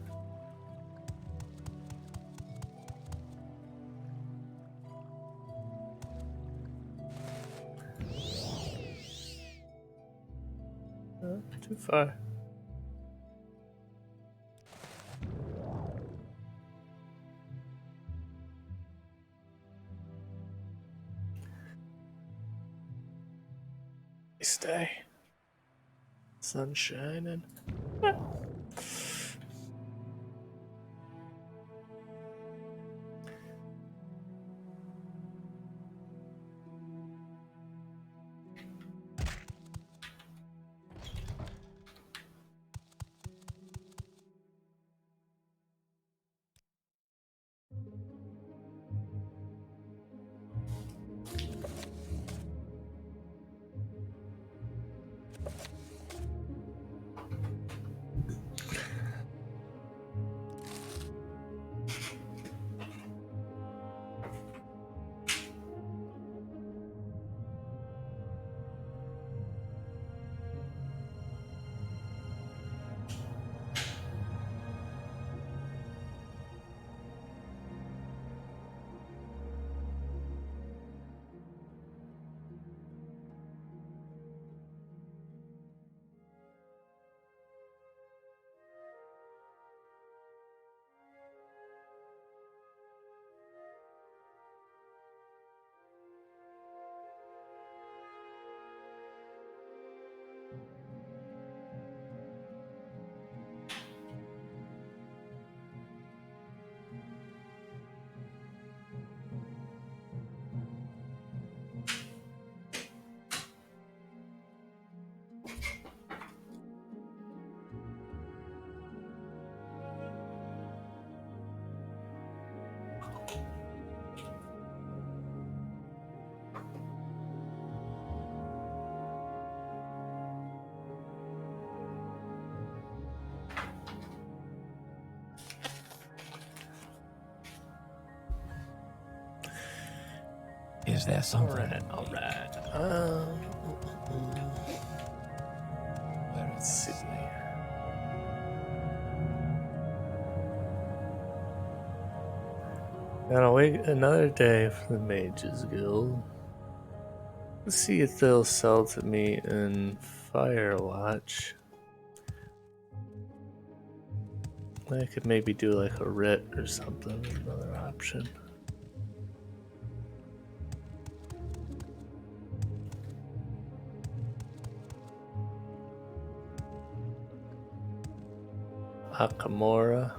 Too far. Stay. Sun shining. Is there something? Alright. Let's see. Gotta wait another day for the Mages Guild. Let's see if they'll sell to me in Firewatch. I could maybe do like a writ or something, another option. Akamora.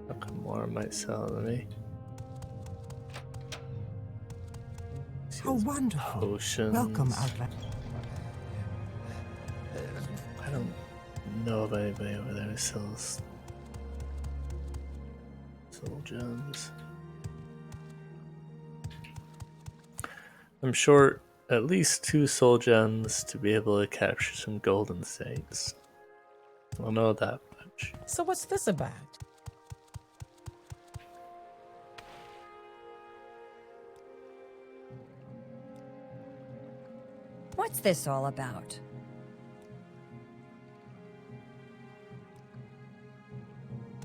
Akamora might sell to me. How wonderful. Potions. Welcome, Outlet. I don't know of anybody over there who sells soul gems. I'm short at least 2 soul gems to be able to capture some golden saints. I'll know that much. So what's this about? What's this all about?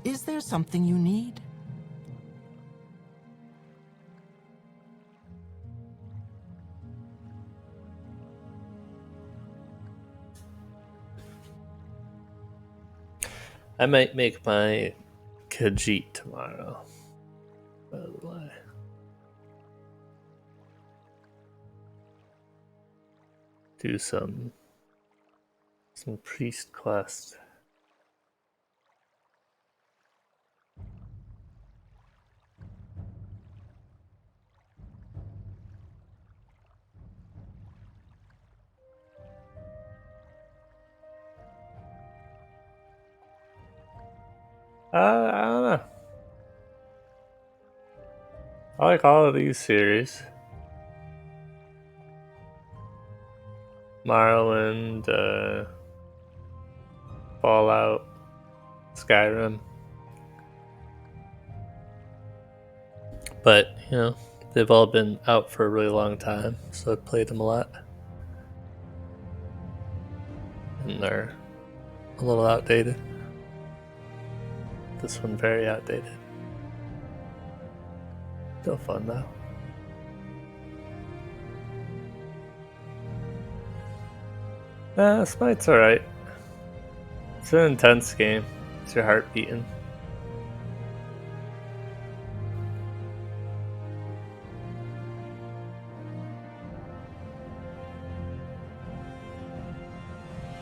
Is there something you need? I might make my Khajiit tomorrow, by the way. do some priest quest. I don't know. I like all of these series. Morrowind, Fallout, Skyrim. But, you know, they've all been out for a really long time, so I've played them a lot. And they're a little outdated. This one very outdated. Still fun though. Smite's alright. It's an intense game. It's your heart beating.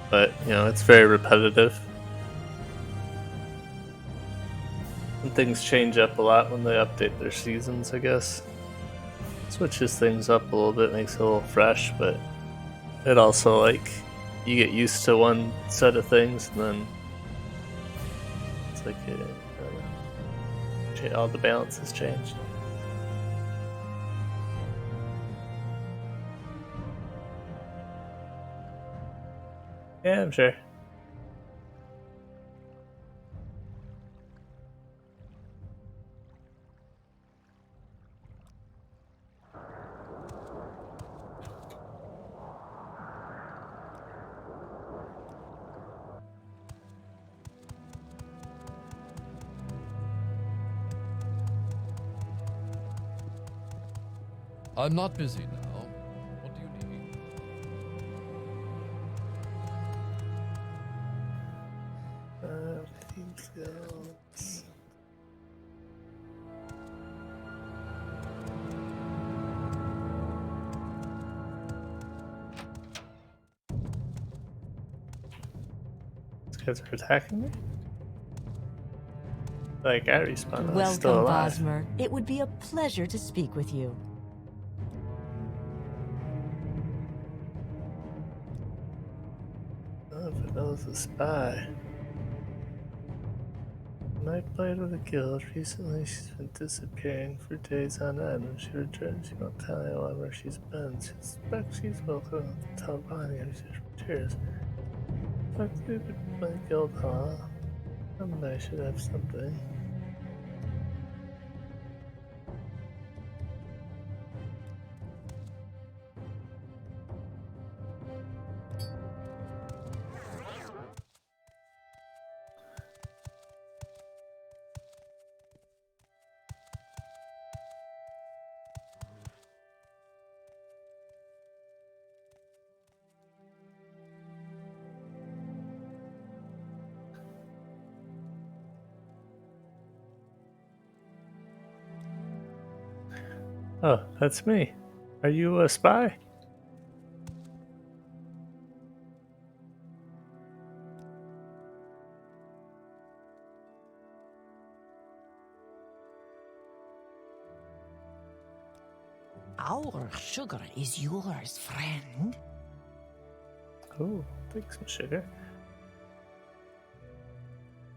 But, you know, it's very repetitive. And things change up a lot when they update their seasons, I guess. Switches things up a little bit, makes it a little fresh, but it also, like, you get used to one set of things, and then it's like all the balance has changed. Yeah, I'm sure. I'm not busy now. What do you need? Team skills. These guys are attacking me? Like, I respawn, I'm still Welcome, alive. Bosmer. It would be a pleasure to speak with you. Oh, Vanille's a spy. Nightblade of the guild. Recently, she's been disappearing for days on end. When she returns, she won't tell anyone where she's been. She suspects she's welcome to tell Bonnie how she returns. Talk to my guild hall. I should have something. Oh, that's me. Are you a spy? Our sugar is yours, friend. Oh, take some sugar.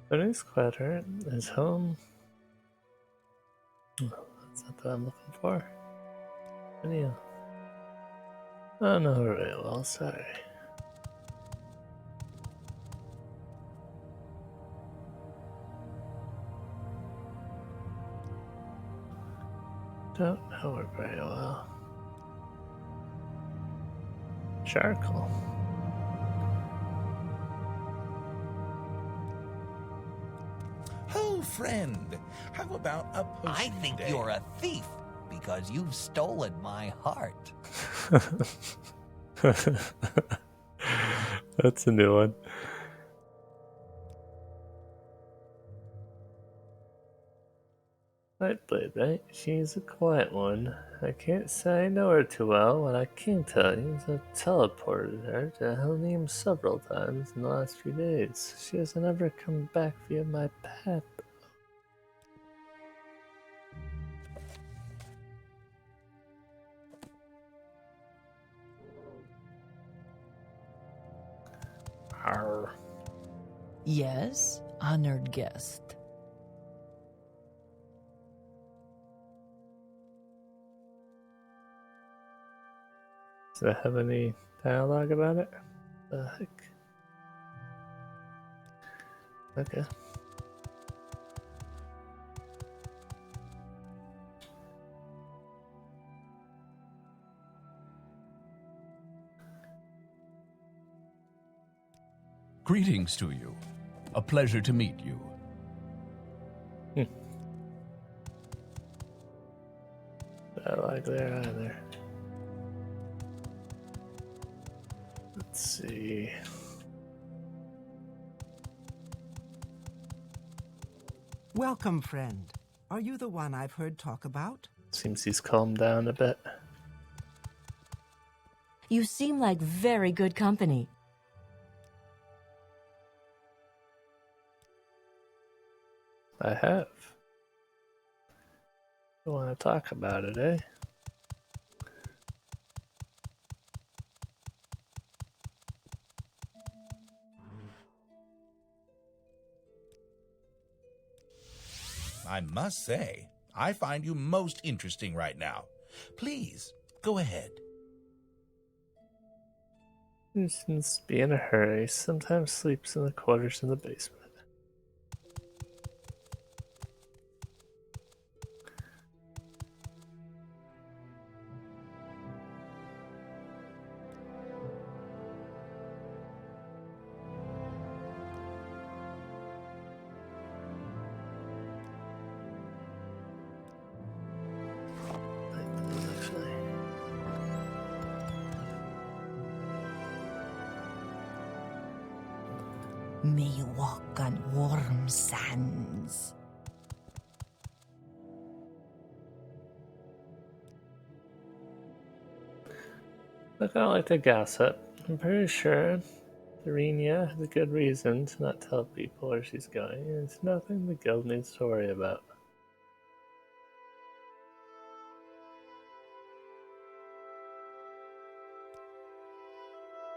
The new squatter is home. Oh, that's not what I'm looking for. Video. Oh, no, very well, sorry. Don't know her very well. Charcoal. Oh, friend, how about a potion I think day? you're a thief because you've stolen my heart. That's a new one. Nightblade, right? She's a quiet one. I can't say I know her too well. What I can tell you is I've teleported her to Helheim several times in the last few days. She hasn't ever come back via my path. Arr. Yes, honored guest. Does it have any dialogue about it? The heck? Okay. Greetings to you. A pleasure to meet you. Dialogue there either. Let's see. Welcome, friend. Are you the one I've heard talk about? Seems he's calmed down a bit. You seem like very good company. I have. You want to talk about it, eh? I must say, I find you most interesting right now. Please, go ahead. He seems to be in a hurry. Sometimes sleeps in the quarters in the basement. Actually. May you walk on warm sands. I kind of like to gossip. I'm pretty sure Serenia has a good reason to not tell people where she's going. It's nothing the guild needs to worry about.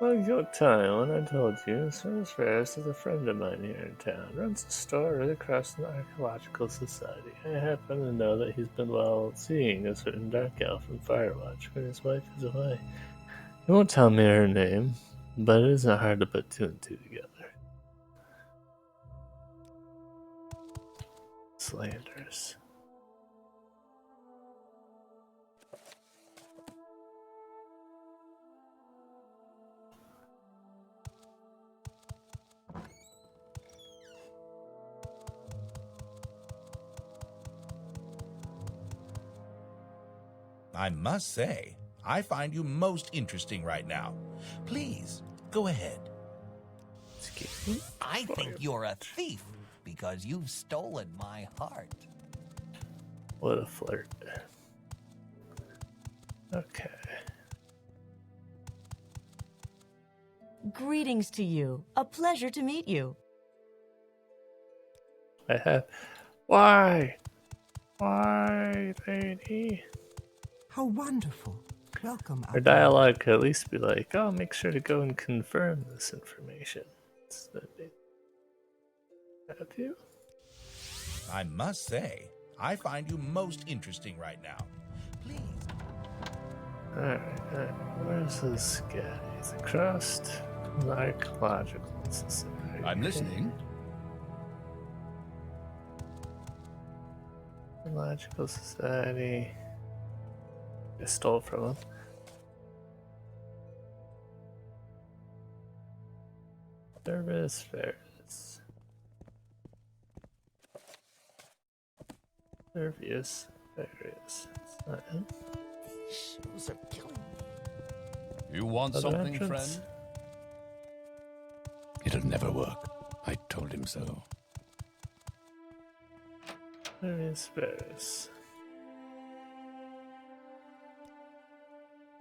Well, you don't tell anyone, I told you. Service Ferris is a friend of mine here in town. Runs a store right across from the Archaeological Society. I happen to know that he's been, well, seeing a certain dark elf from Firewatch when his wife is away. He won't tell me her name, but it isn't hard to put two and two together. Slanders. I must say, I find you most interesting right now. Please, go ahead. I think you're a thief because you've stolen my heart. What a flirt. Okay. Greetings to you. A pleasure to meet you. I have. Why? Why, lady? How wonderful. Welcome. Her dialogue could at least be like, oh, make sure to go and confirm this information. Have you? I must say, I find you most interesting right now. Please. Alright, where's this guy? He's across the Archaeological Society. I'm listening. Archaeological Society. I stole from him. Service Ferris. Servius Ferris. It's not him. These shoes are killing me. You want Other something, entrance? friend? It'll never work. I told him so. Where is Varys?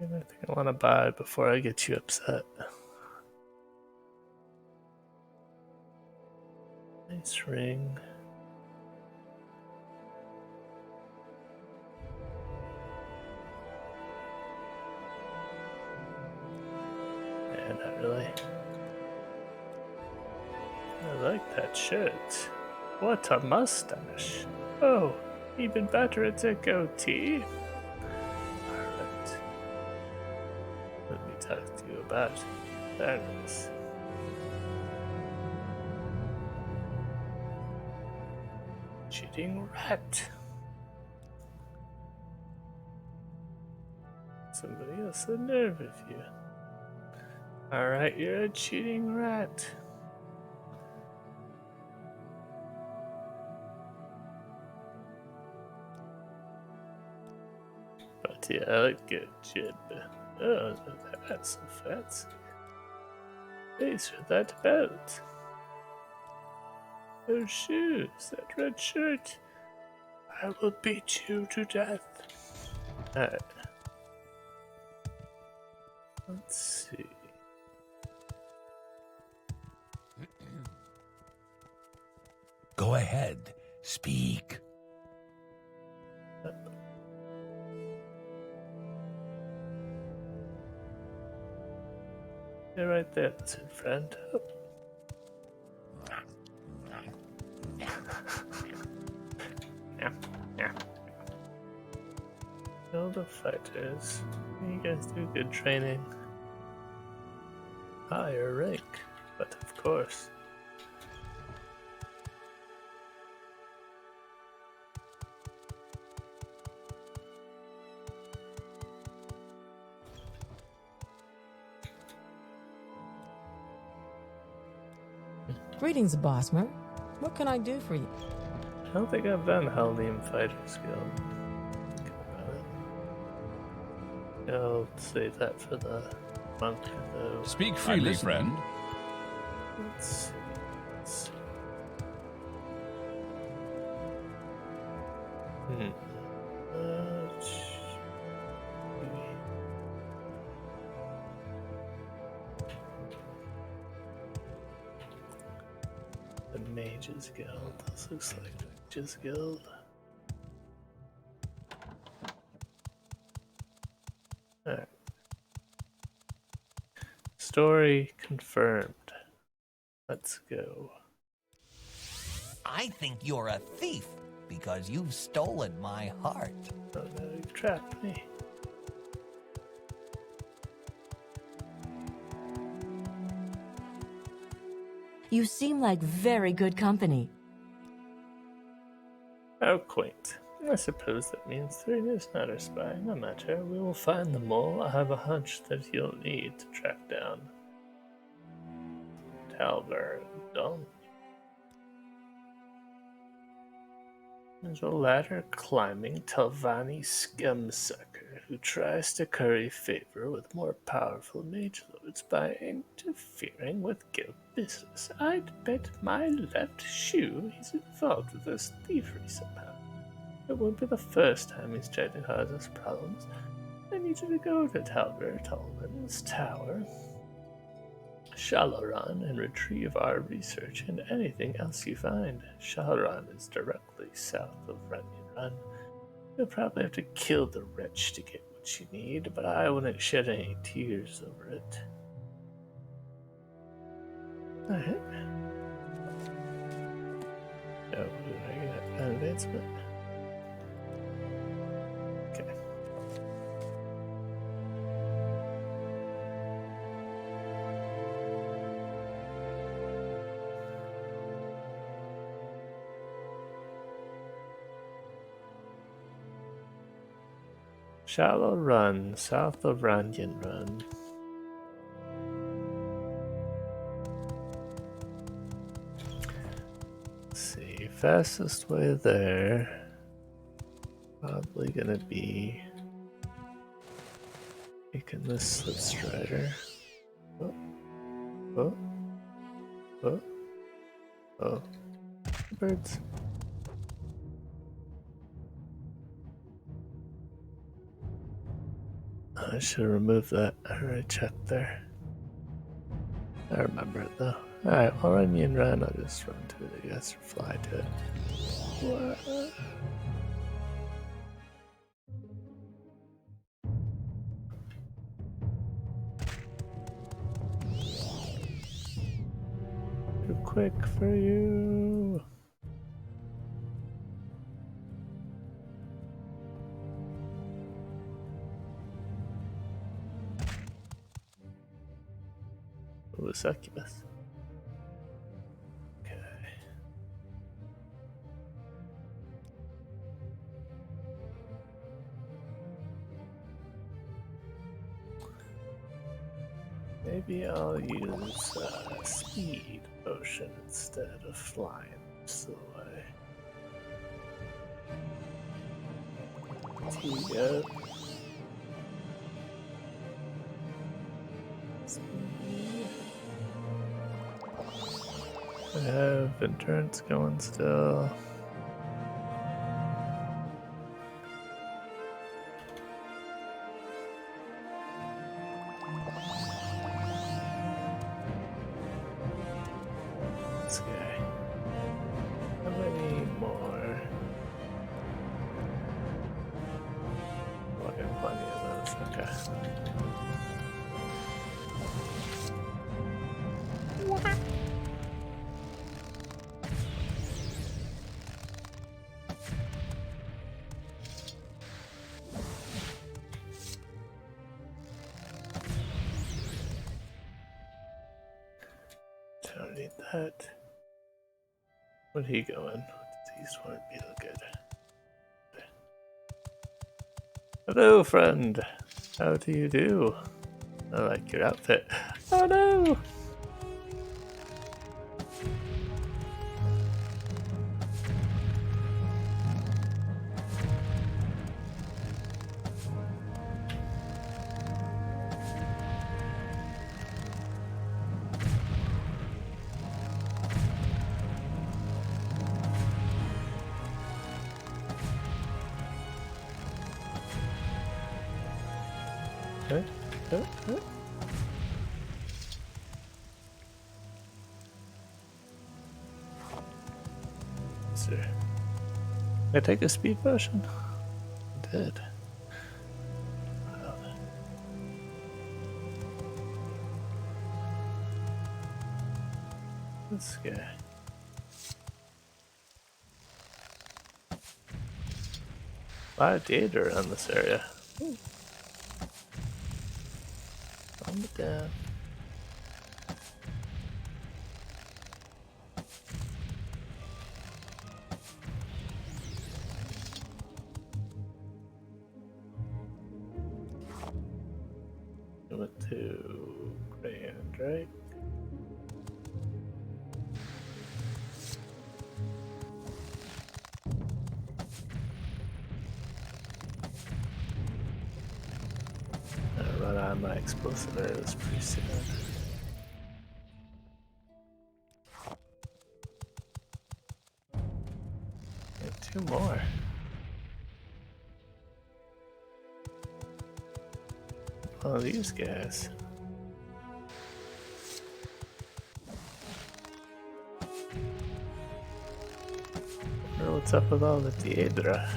Anything I want to buy before I get you upset? Nice ring. Yeah, not really. I like that shirt. What a mustache. Oh, even better, it's a goatee. Alright. Let me talk to you about Varys. Cheating rat. Somebody else the nerve of you. Alright, you're a cheating rat. But yeah, I like good jib. Oh, that's so fancy. Face with that belt. Those shoes, that red shirt. I will beat you to death. Alright. Let's see. Go ahead. Speak. You're right there, lizard friend. Oh. Yeah. All the fighters. You guys do good training. Higher rank, but of course. Greetings, Bosmer. What can I do for you? I don't think I've done Helnium Fighters Guild. Think about it. I'll save that for the monk, though. Speak freely, friend. Let's see. The Mages Guild. This looks like the Mages Guild. Alright. Story confirmed. Let's go. I think you're a thief because you've stolen my heart. Oh no, you trapped me. You seem like very good company. How quaint. I suppose that means Thrin is not our spy. No matter, we will find the mole. I have a hunch that you'll need to track down Talver Don. There's a ladder climbing Talvani scumsucker who tries to curry favor with more powerful mage lords by interfering with guild business. I'd bet my left shoe he's involved with this thievery somehow. It won't be the first time he's tried to cause us problems. I need you to go to Talbert Tolman's tower, Shalaran, and retrieve our research and anything else you find. Shalaran is directly south of Runyon Run. You'll probably have to kill the wretch to get what you need, but I wouldn't shed any tears over it. Alright. Oh, did I get an advancement? Okay. Shallow Run, south of Runyon Run. Let's see, fastest way there. Probably gonna be taking this Slipstrider. Oh, oh, oh, oh. Birds. I should have removed that. I already checked there. I remember it though. Alright, well, run me and run. I'll just run to it, I guess, or fly to it. What? Too quick for you. Ooh, succubus. Okay. Maybe I'll use speed potion instead of flying this way. Here you go. I have endurance going still. This guy. How many more? Oh, I got plenty of those. Okay. Don't need that. Where'd he going? These weren't real good. Hello, friend. How do you do? I like your outfit. Oh no! Huh? Sir. Did I take a speed potion? I did. Wow. This guy. A lot of data around this area. Ooh. Calm it down. We went to Grand, right? I'll run out of my explosive arrows pretty soon. And 2 more. Oh, these guys. I wonder what's up with all the Daedra.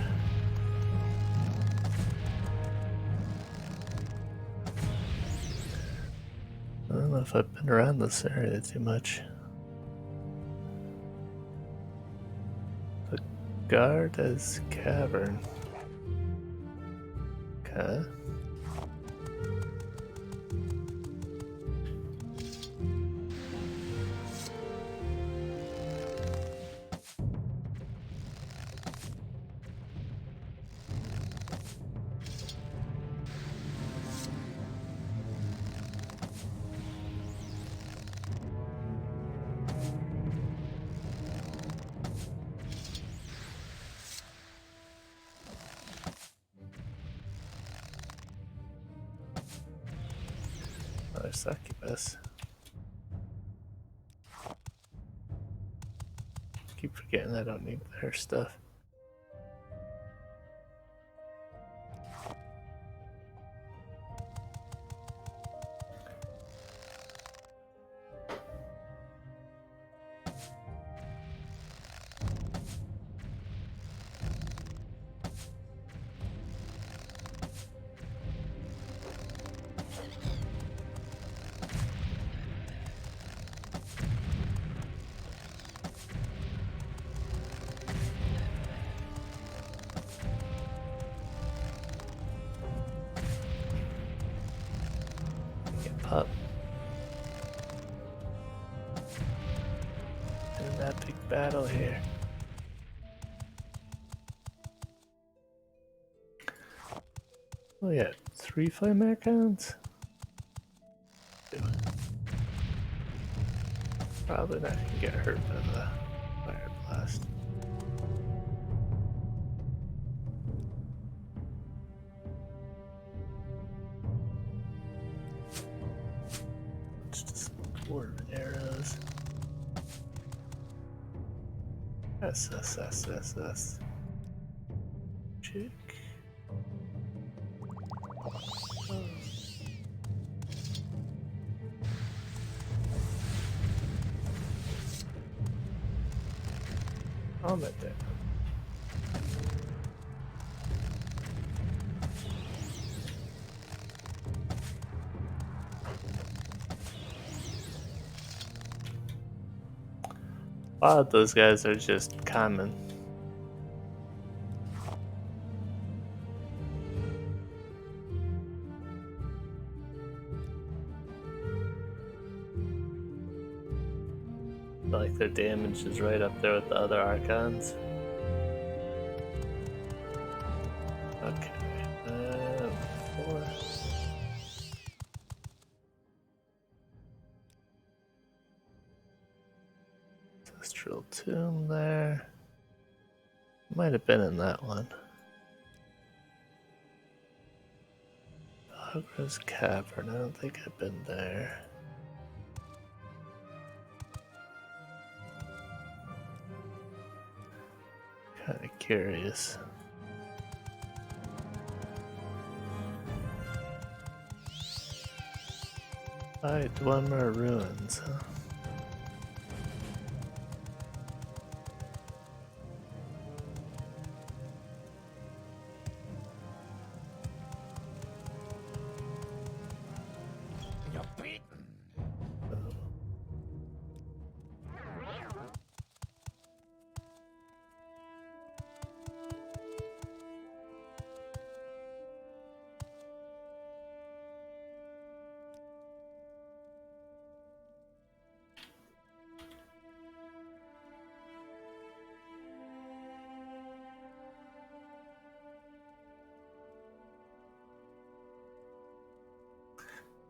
I don't know if I've been around this area too much. The Garda's Cavern. Okay. Another succubus. Keep forgetting I don't need their stuff. up. In that big battle here. Oh yeah, 3 flame icons? Probably not gonna get hurt by the fire blast. It's just dwarven arrows. S. Chick. Helmet there. A lot of those guys are just common. Like their damage is right up there with the other Archons. Okay, 4. Ancestral Tomb there. Might have been in that one. Hogger's Cavern, I don't think I've been there. Kinda curious. Dwemer Ruins, huh? You're beaten.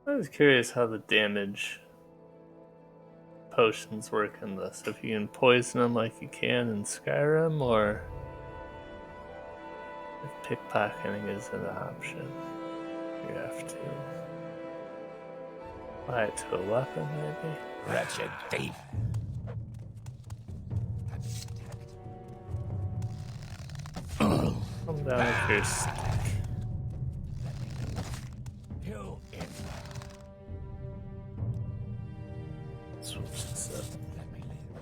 I was curious how the damage potions work in this. If you can poison them like you can in Skyrim, or if pickpocketing is an option. You have to apply it to a weapon, maybe? Wretched thief. Come down with your stick. You in. Switch this up. Let me live.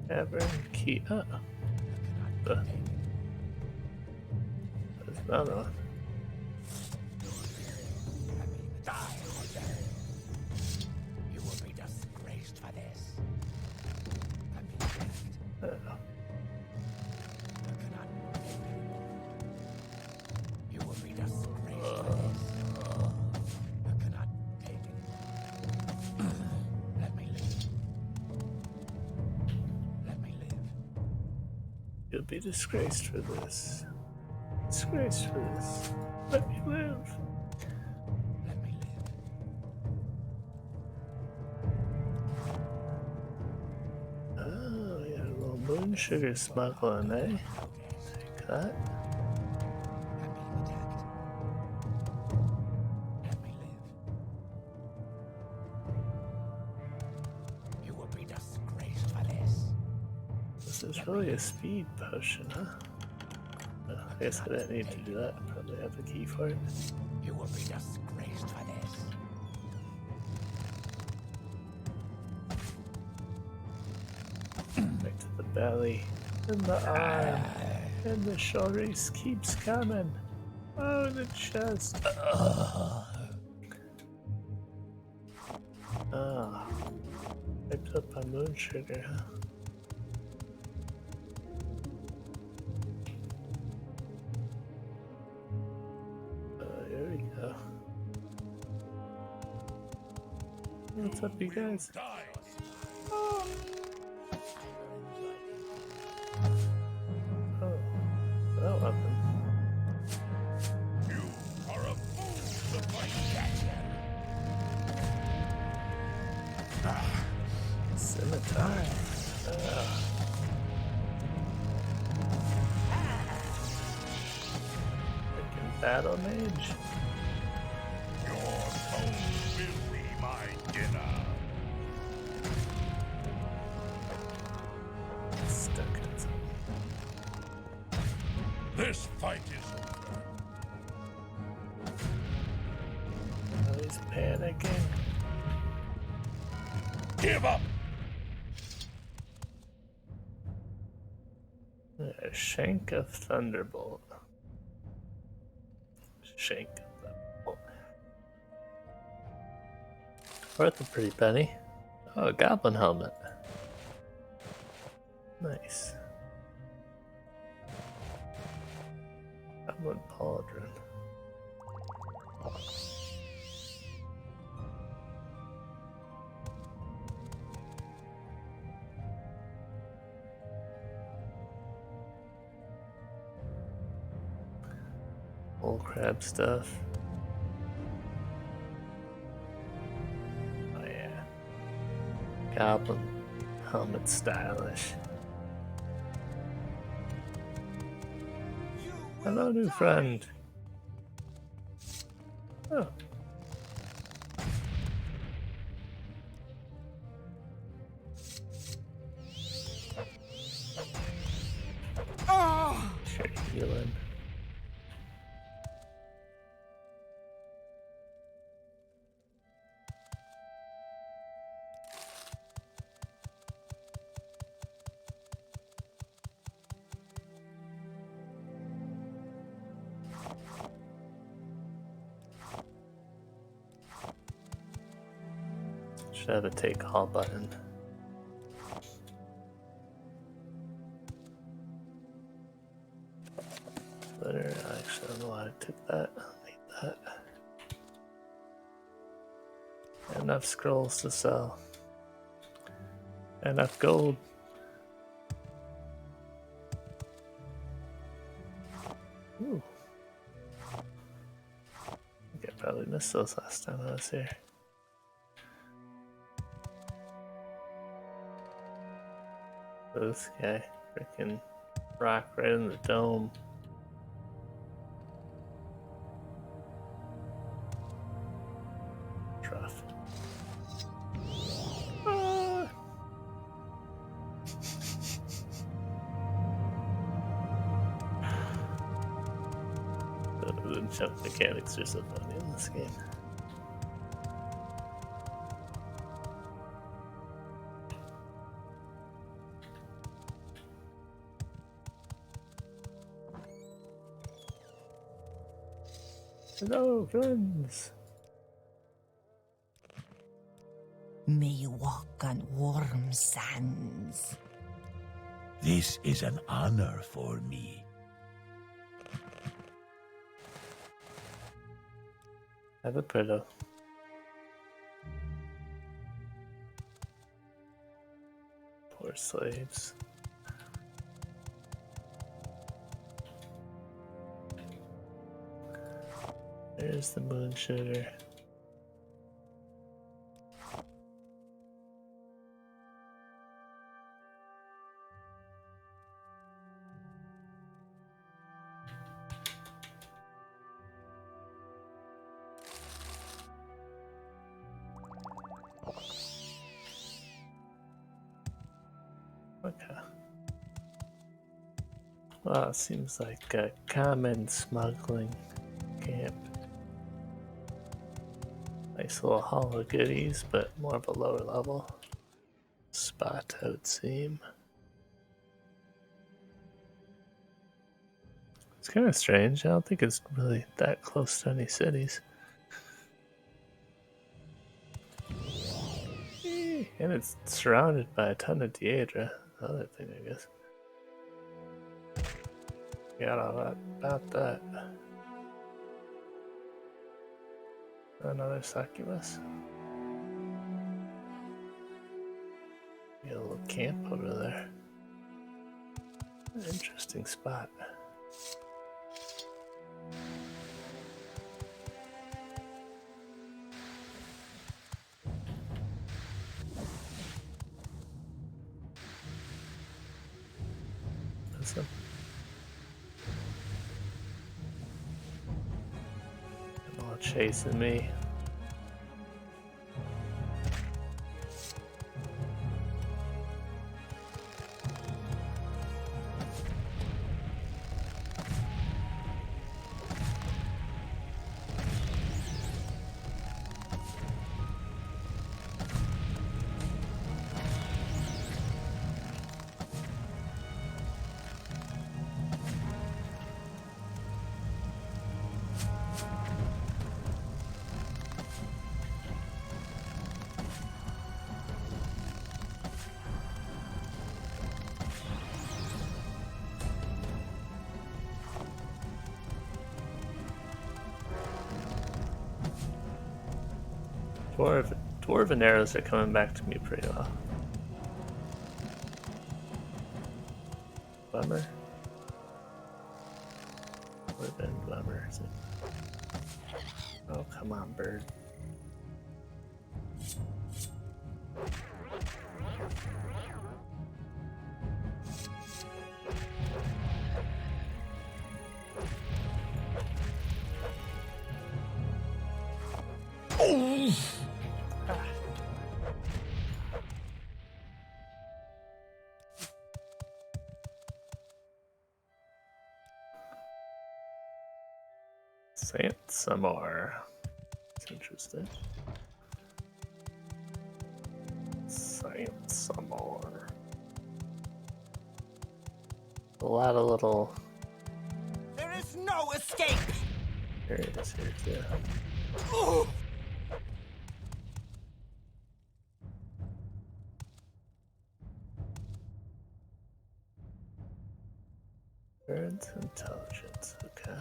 Cavern key. Oh. There's another one. Die. You will be disgraced for this. Oh. You will be disgraced for this. I cannot take it. Let me live. Let me live. You'll be disgraced for this. Disgraced for this. Let me live. Let me live. Oh, yeah, a little moon sugar smuggling, eh? Take that. I'm being attacked. Let me live. You will be disgraced for this. This is really a speed potion, huh? Oh, I guess I didn't need to do that. I probably have a key for it. You will be disgraced for this. Right to the belly. And the arm. And the shoulders keeps coming. Oh, the chest. Oh. Hyped up on moon sugar, huh? Here we go. What's up, you guys? Oh, that weapon. You are a fool to fight that. Scimitar. Freaking battle mage. Your bones will be my dinner. Stuck in something. This fight is over. Oh, he's panicking. Give up! A shank of thunderbolt. Shank of thunderbolt. Worth a pretty penny. Oh, a goblin helmet. Nice. Goblin pauldron. Old crab stuff. Oh yeah. Goblin helmet stylish. Hello, new friend. Oh. Sure, healing. Should have a take all button. Better, actually, I don't know why I took that. I'll need that. Enough scrolls to sell. Enough gold. Ooh. I think I probably missed those last time I was here. This guy, freaking rock right in the dome. Rough. Ah. The jump mechanics are so funny in this game. Hello, friends. May you walk on warm sands. This is an honor for me. Have a pillow. Poor slaves. There's the moon sugar. Okay. Well, it seems like a common smuggling camp. Nice little haul of goodies, but more of a lower level spot, I would seem. It's kind of strange. I don't think it's really that close to any cities. Really? And it's surrounded by a ton of Daedra. Other thing, I guess. Forgot all about that. Another succubus. Got a little camp over there. An interesting spot. Listen. They're all chasing me. Dwarven arrows are coming back to me pretty well. Bummer. Dwarven bummer. Oh, come on, bird. Say it some more. It's interesting. Say it some more. A lot of little There is no escape! areas here too. Bird's intelligence, okay.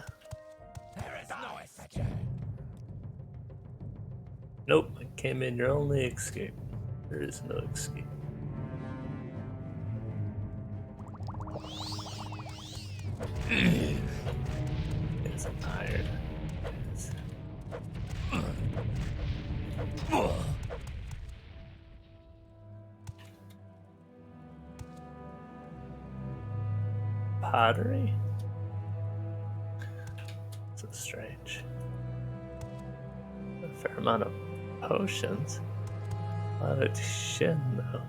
There is no escape. Nope, I came in your only escape. There is no escape. It's tired. Pottery? So strange. A fair amount of potions. A lot of shin though.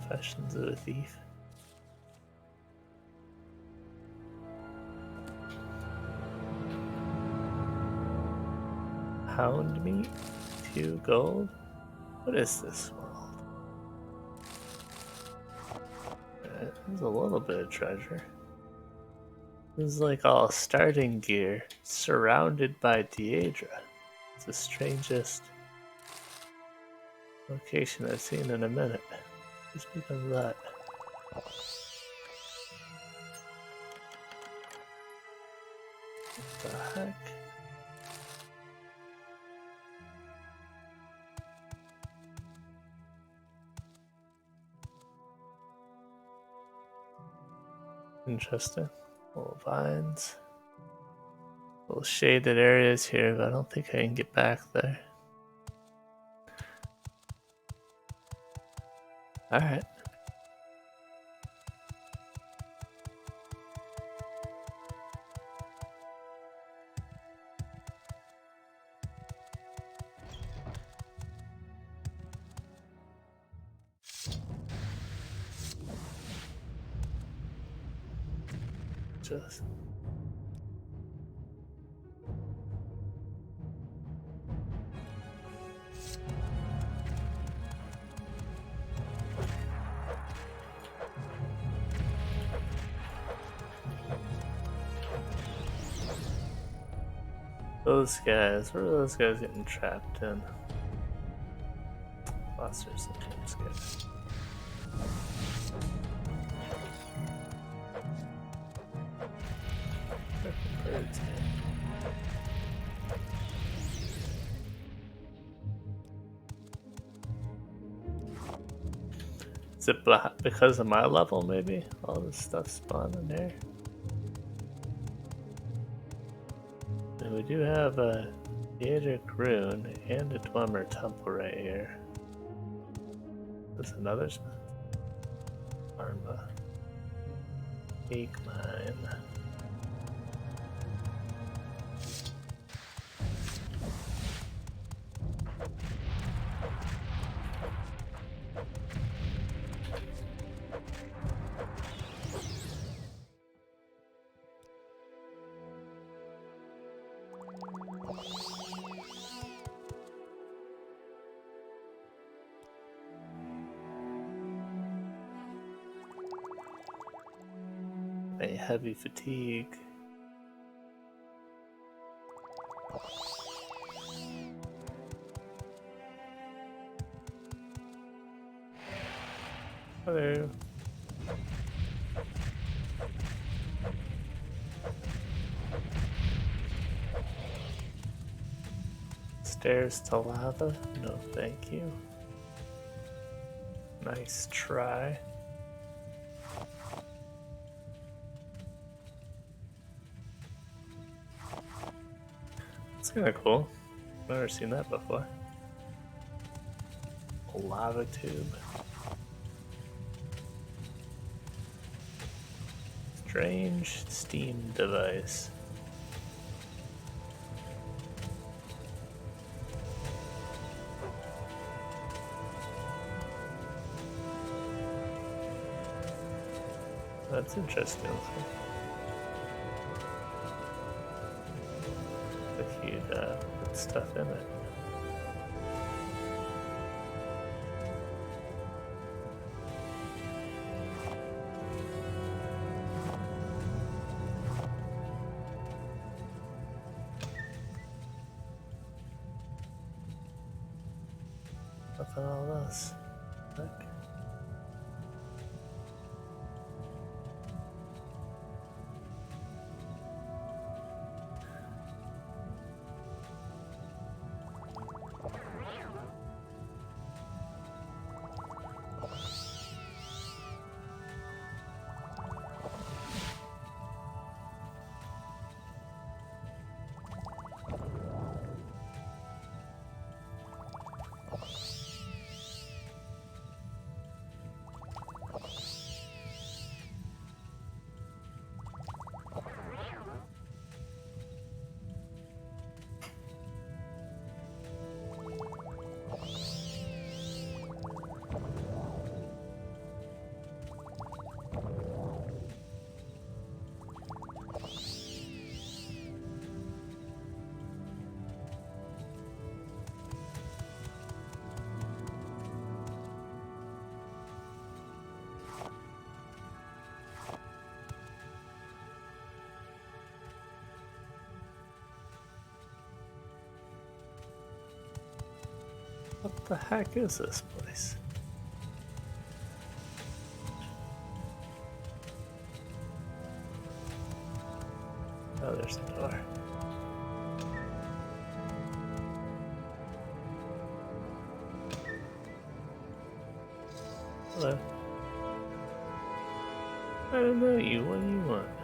Confessions of a Thief. Hound meat? 2 gold? What is this world? There's a little bit of treasure. This is like all starting gear, surrounded by Daedra. It's the strangest location I've seen in a minute. Just because of that. What the heck? Interesting. Little vines. Little shaded areas here, but I don't think I can get back there. Alright. Just those guys, where are those guys getting trapped in? Monsters looking scared. Birds, man. Is it because of my level, maybe? All this stuff spawned in there? And we do have a Theatric Rune and a Dwemer Temple right here. There's another spot. Arma. Peak Mine. A heavy fatigue. Hello. Stairs to lava? No, thank you. Nice try. It's kind of cool. Never seen that before. A lava tube. Strange steam device. That's interesting. If you'd put stuff in it. Nothing all this. Look. What the heck is this place? Oh, there's a door. Hello. I don't know you. What do you want?